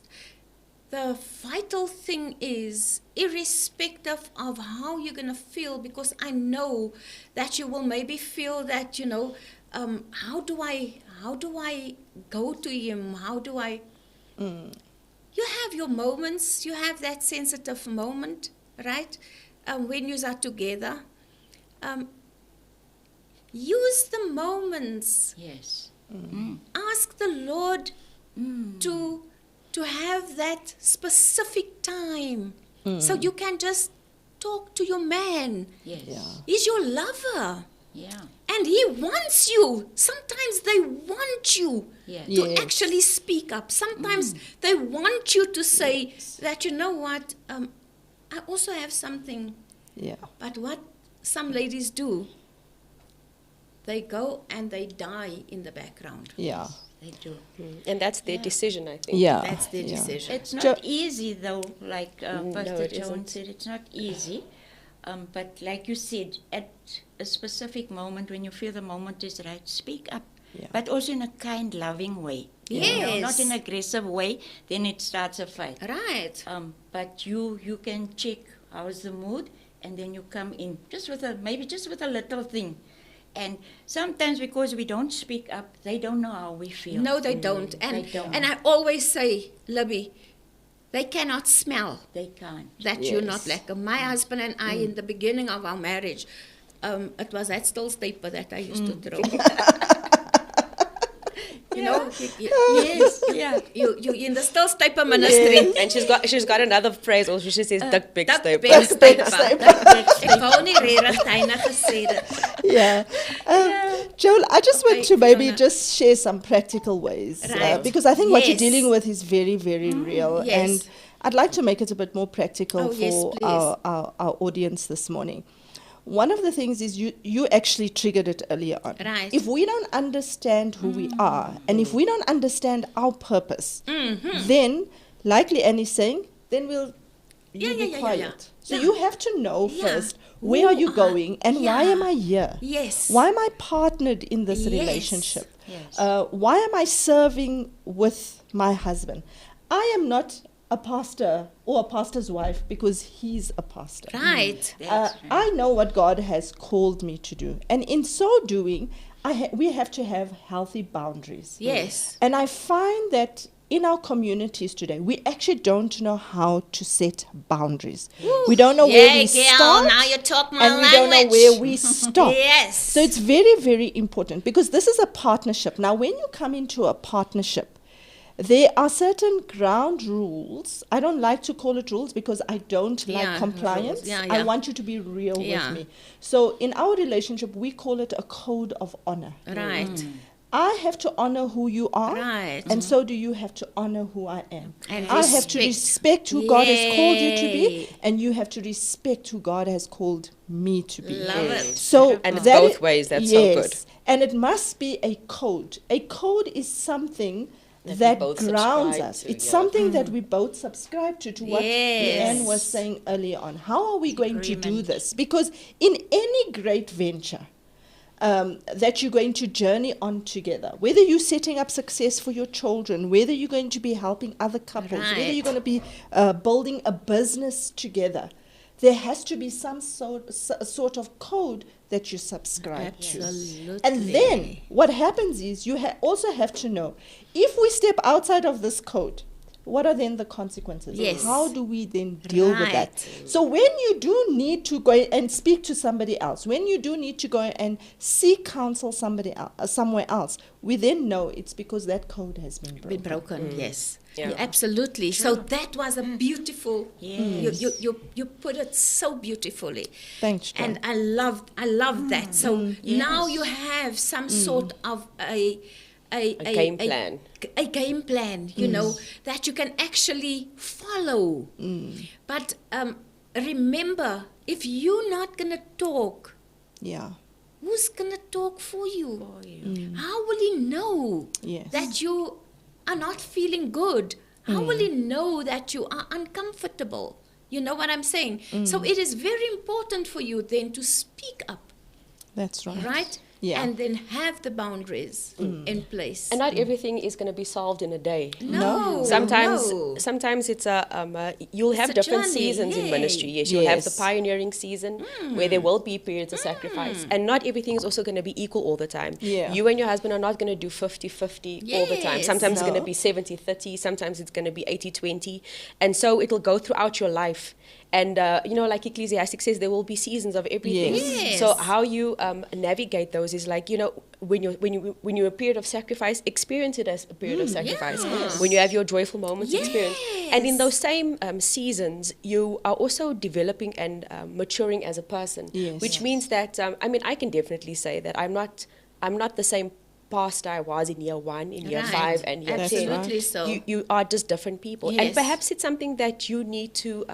the vital thing is, irrespective of how you're going to feel, because I know that you will maybe feel that, you know, how do I go to him? How do I... You have your moments, you have that sensitive moment, right? When you are together. Use the moments. Yes. Ask the Lord to have that specific time, so you can just talk to your man. Yes. Yeah. He's your lover, Yeah. and he wants you. Sometimes they want you Yes. to Yes. actually speak up. Sometimes they want you to say that, you know what, I also have something. Yeah. But what some ladies do, they go and they die in the background. Yeah. They do. And that's their decision, I think. Yeah. That's their yeah. decision. It's not Jo- easy, though, like Pastor it Joan isn't. said, it's not easy. But like you said, at a specific moment, when you feel the moment is right, speak up. Yeah. But also in a kind, loving way. You know, Yes. not in an aggressive way, then it starts a fight. Right. But you can check how's the mood, and then you come in just with a little thing. And sometimes because we don't speak up, they don't know how we feel. No, they don't. And They don't. and I always say, Libby, they cannot smell They can't. that you're not Yes. lekker. My husband and I, in the beginning of our marriage, it was that stilstaper that I used to throw. You know, Yes, yeah. you in the still staple ministry. And she's got another phrase also. She says dik big Dat staple. big staple. Ek wou nie regtig tyne gesê dit. Yeah. Joel, I just want to maybe just share some practical ways. Right. Because I think what you're Yes. dealing with is very, very real. yes. And I'd like to make it a bit more practical Oh, yes, for please. our audience this morning. One of the things is you actually triggered it earlier on. Right. If we don't understand who we are, and if we don't understand our purpose, then, like Lee-Ann is saying, then you'll be quiet. So you have to know first, where are you going and why am I here? Yes. Why am I partnered in this Yes. relationship? Yes. Why am I serving with my husband? I am not a pastor or a pastor's wife because he's a pastor. Right. I know what God has called me to do. And in so doing, we have to have healthy boundaries. Yes. And I find that in our communities today, we actually don't know how to set boundaries. We don't know where we girl, start. now you talk my and we don't know language. where we stop. Yes. So it's very, very important because this is a partnership. Now, when you come into a partnership, there are certain ground rules. I don't like to call it rules because I don't Yeah, like compliance. rules. Yeah, I yeah. want you to be real Yeah. with me. So in our relationship, we call it a code of honor. Right. I have to honor who you are, Right. and so do you have to honor who I am. And I have to respect. respect who God has called you to be, Yay. and you have to respect who God has called me to be. Love it. So And it's that both i- ways, that's so yes, good. And it must be a code. A code is something That we that both grounds subscribe us. to, It's yeah. something that we both subscribe to what Yes. Leanne was saying earlier on. How are we going to do Agreement. this? Because in any great venture, that you're going to journey on together, whether you're setting up success for your children, whether you're going to be helping other couples, whether Right. you're going to be building a business together, there has to be some sort of code that you subscribe to. Absolutely. And then what happens is you also have to know, if we step outside of this code, what are then the consequences? Yes. How do we then deal with that? Right. So when you do need to go and speak to somebody else, when you do need to go and seek counsel somewhere else, we then know it's because that code has been broken. Been broken, yes. Yeah. Absolutely. So that was a beautiful, you put it so beautifully. Thanks, Jo. And I love that. So now you have some sort of a game plan. A game plan, you know, that you can actually follow. But remember, if you're not going to talk, Yeah. who's going to talk for you? How will he know Yes. that you are not feeling good? How will he know that you are uncomfortable? You know what I'm saying? So it is very important for you then to speak up, That's right. right? Yeah. And then have the boundaries in place. And not everything is going to be solved in a day. no, Sometimes it's you'll have a different journey, seasons in yay. ministry. Yes, you'll have the Yes. pioneering season where there will be periods of sacrifice. And not everything is also going to be equal all the time. Yeah. You and your husband are not going to do 50-50 all the time. Yes. Sometimes it's going to No. be 70-30, sometimes it's going to be 80-20. And so it'll go throughout your life. And, like Ecclesiastic says, there will be seasons of everything. Yes. So how you navigate those is like, when you're a period of sacrifice, experience it as a period of sacrifice. yes. When you have your joyful moments, experience. And in Yes. those same seasons, you are also developing and maturing as a person. Yes. Which means that, I can definitely say that I'm not the same pastor I was in year 1, in year Right. 5, and year 10. Absolutely so. You are just different people. Yes. And perhaps it's something that you need to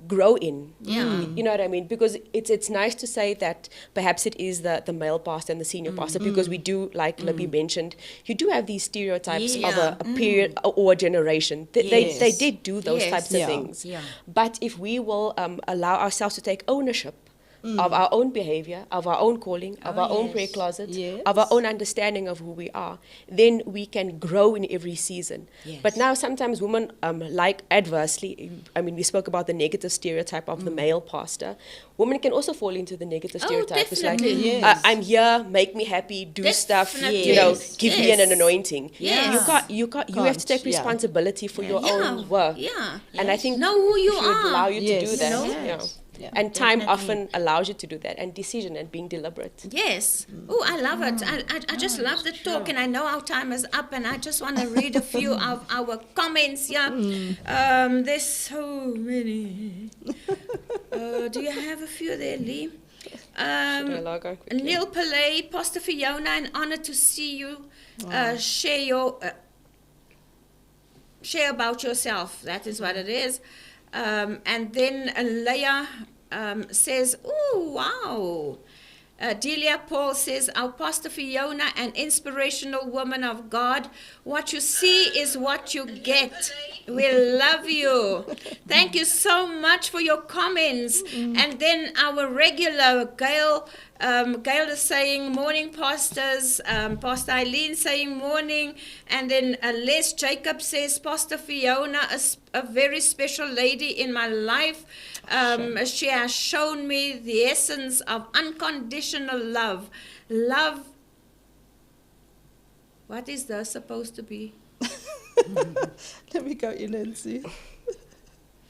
grow in. Yeah. You know what I mean? Because it's nice to say that perhaps it is the male pastor and the senior pastor, because we do, like Libby mentioned, you do have these stereotypes of Yeah. a period or a generation. Yes. They did do those Yes. types of Yeah. things. Yeah. But if we will allow ourselves to take ownership of our own behavior, of our own calling, of our own prayer closet, Yes. of our own understanding of who we are, then we can grow in every season. Yes. But now sometimes women like adversely, we spoke about the negative stereotype of the male pastor. Women can also fall into the negative Oh, stereotype. It's like, definitely. Yes. I'm here, make me happy, do stuff, Definitely. Yes. give me an Yes. anointing. Yes. You have to take Can't, yeah. responsibility for your Yeah. own work. Yeah. And I think Know who you if you would are. allow you to Yes. do that, You know? yeah. Yeah. And time Definitely. often allows you to do that, and decision and being deliberate. Yes. Oh, I love it. I just love the talk, and I know our time is up, and I just want to read a few of our comments. Yeah. There's so many. Do you have a few there, Lee? Should I log on quickly? Neil Pillay, Pastor Fiona, an honor to see you share about yourself. That is what it is. And then Leah says, "Oh, wow." Delia Paul says, "Our Pastor Fiona, an inspirational woman of God. What you see is what you get. We love you." Thank you so much for your comments. And then our regular Gail is saying, "Morning, pastors." Pastor Eileen saying, "Morning." And then Les Jacob says, "Pastor Fiona is a very special lady in my life. She has shown me the essence of unconditional love." Love. What is that supposed to be? Let me go in and see.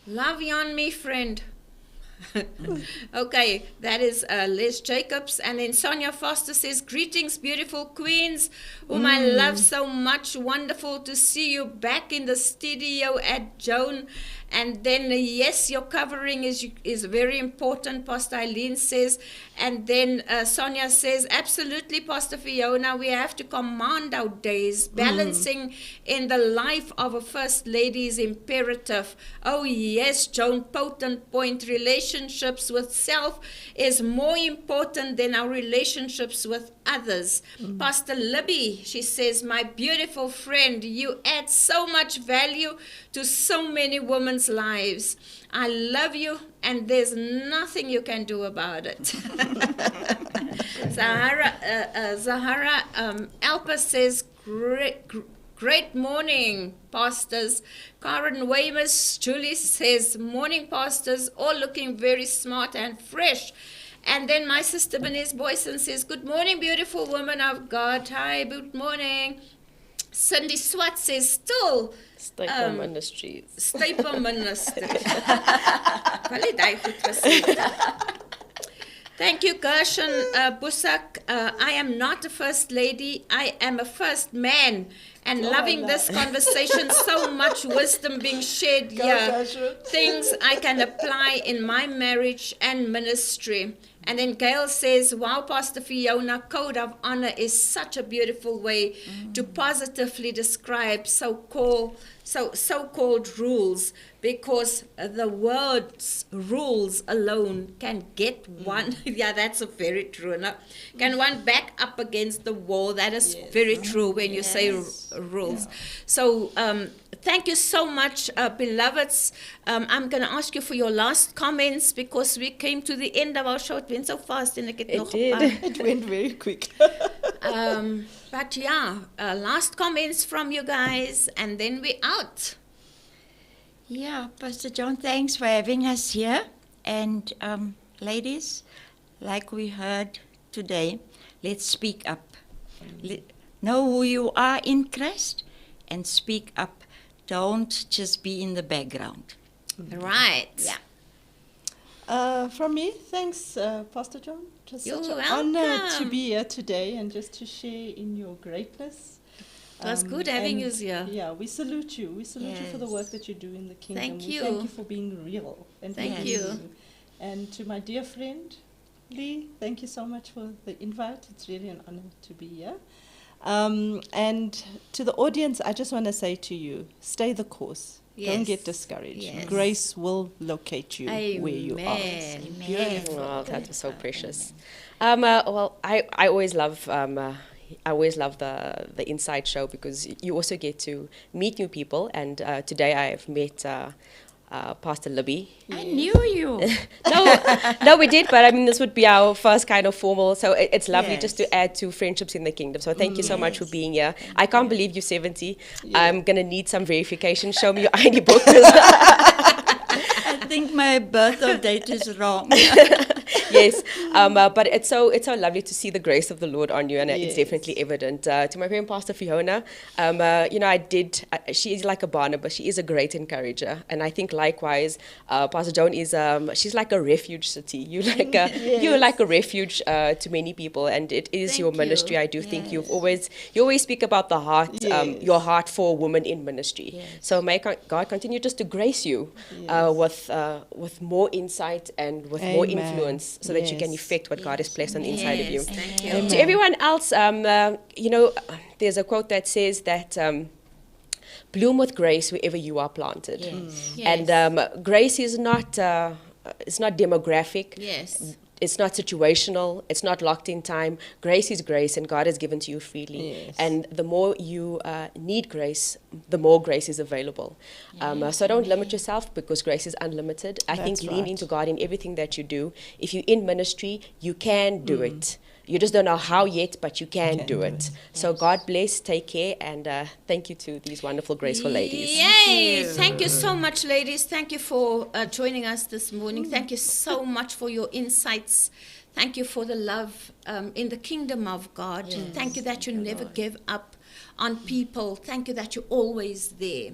Love you on me, friend. Okay, that is Les Jacobs. And then Sonia Foster says, "Greetings, beautiful queens, whom I love so much. Wonderful to see you back in the studio at Joan." And then, yes, your covering is very important, Pastor Eileen says. And then Sonia says, "Absolutely, Pastor Fiona, we have to command our days. Balancing in the life of a first lady is imperative." Oh, yes, Joan, potent point. Relationships with self is more important than our relationships with others. Pastor Libby, she says, "My beautiful friend, you add so much value to so many women's lives. I love you, and there's nothing you can do about it." Zahara Alpa says, Great morning, pastors." Karen Weimers, Julie says, "Morning, pastors, all looking very smart and fresh." And then my sister Bernice Boyson says, "Good morning, beautiful woman of God." Hi, good morning. Cindy Swat says, "Still Staple Ministries. Staple Ministry." Wel het hy goed gesê. Thank you, Gershon Busak. "I am not a first lady. I am a first man." And loving this conversation, so much wisdom being shared here. Gershon. Things I can apply in my marriage and ministry. And then Gail says, "Wow, Pastor Fiona, code of honor is such a beautiful way to positively describe so-called rules, because the words rules alone can get one." Yeah, that's very true. No? Can one back up against the wall? That is very true when you say rules. Yeah. So thank you so much, beloveds. I'm going to ask you for your last comments, because we came to the end of our show. It went so fast, and It did. It went very quick. But yeah, last comments from you guys, and then we're out. Yeah, Pastor John, thanks for having us here. And ladies, like we heard today, let's speak up. Know who you are in Christ and speak up. Don't just be in the background. Right. Yeah. From me, thanks, Pastor John. Just You're such an honor to welcome. be here today and just to share in your greatness. It was good having and you here. Yeah, we salute you. We salute you for the Yes. work that you do in the kingdom. Thank We you. thank you for being real. And Thank for you. being And to my dear friend, Lee, thank you so much for the invite. It's really an honor to be here. And to the audience, I just want to say to you, stay the course. Don't get Yes. discouraged. Yes. Grace will locate you where you are. Amen. Beautiful. Well, that was so precious. Well, I always love the Inside Show, because you also get to meet new people. And today I have met Pastor Libby. I knew you. No, we did, but I mean, this would be our first kind of formal. So it's lovely Yes. just to add to friendships in the kingdom. So thank you so much for being here. I can't believe you're 70. I'm gonna need some verification. Show me your ID book. I think my birthday date is wrong. Yes, but it's so lovely to see the grace of the Lord on you, and it's definitely evident. To my parent pastor Fiona, she is like a Barnabas. She is a great encourager, and I think likewise, Pastor Joan is she's like a refuge city. You're like a refuge to many people, and it is Thank your you. ministry. I do think you always speak about the heart, your heart for women in ministry. So may God continue just to grace you with more insight and with more influence, so that you can effect what God has placed on the inside of you. Thank you. Amen. To everyone else, there's a quote that says that bloom with grace wherever you are planted. Yes. And grace is not it's not demographic. Yes. It's not situational. It's not locked in time. Grace is grace, and God has given to you freely. Yes. And the more you need grace, the more grace is available. So don't limit yourself, because grace is unlimited. I think lean right. into God in everything that you do. If you're in ministry, you can do it. You just don't know how yet, but you can do it. So God bless, take care, and thank you to these wonderful, graceful ladies. Yay! Thank you so much, ladies. Thank you for joining us this morning. Thank you so much for your insights. Thank you for the love in the kingdom of God. Thank you that you never give up on people. Thank you that you're always there,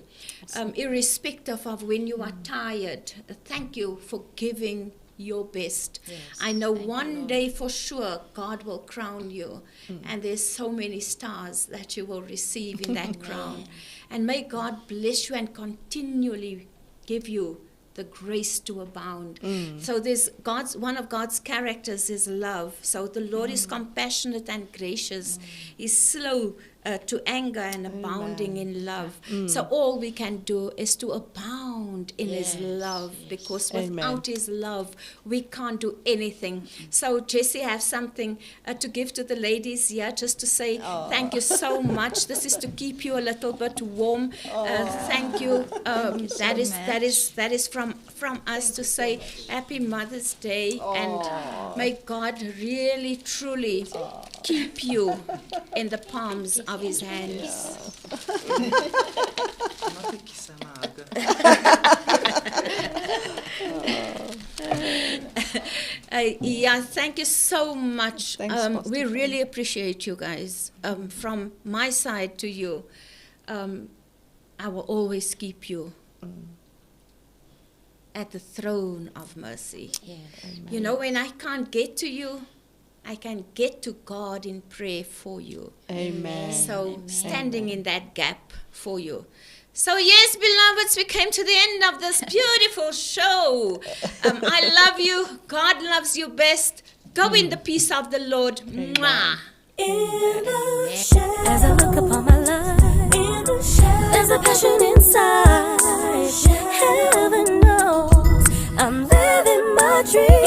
irrespective of when you are tired. Thank you for giving your best. I know one day for sure God will crown you, and there's so many stars that you will receive in that crown. And may God bless you and continually give you the grace to abound. So there's one of God's characters is love. So the Lord is compassionate and gracious. He's slow to anger and abounding in love. So all we can do is to abound in His love, because without His love we can't do anything. So Jessie, I have something to give to the ladies here, just to say thank you so much. This is to keep you a little bit warm. Thank you. That is from us to say Happy Mother's Day, and may God really truly keep you in the palms of His hands. Thank you so much. Thanks, We really appreciate you guys. From my side to you, I will always keep you at the throne of mercy. You know, when I can't get to you, I can get to God in prayer for you. Amen. So standing in that gap for you. So yes, beloveds, we came to the end of this beautiful show. I love you. God loves you best. Go in the peace of the Lord. Mwah. In the shadows, as I look upon my life, in the shadows, there's a passion inside. Heaven knows I'm living my dream.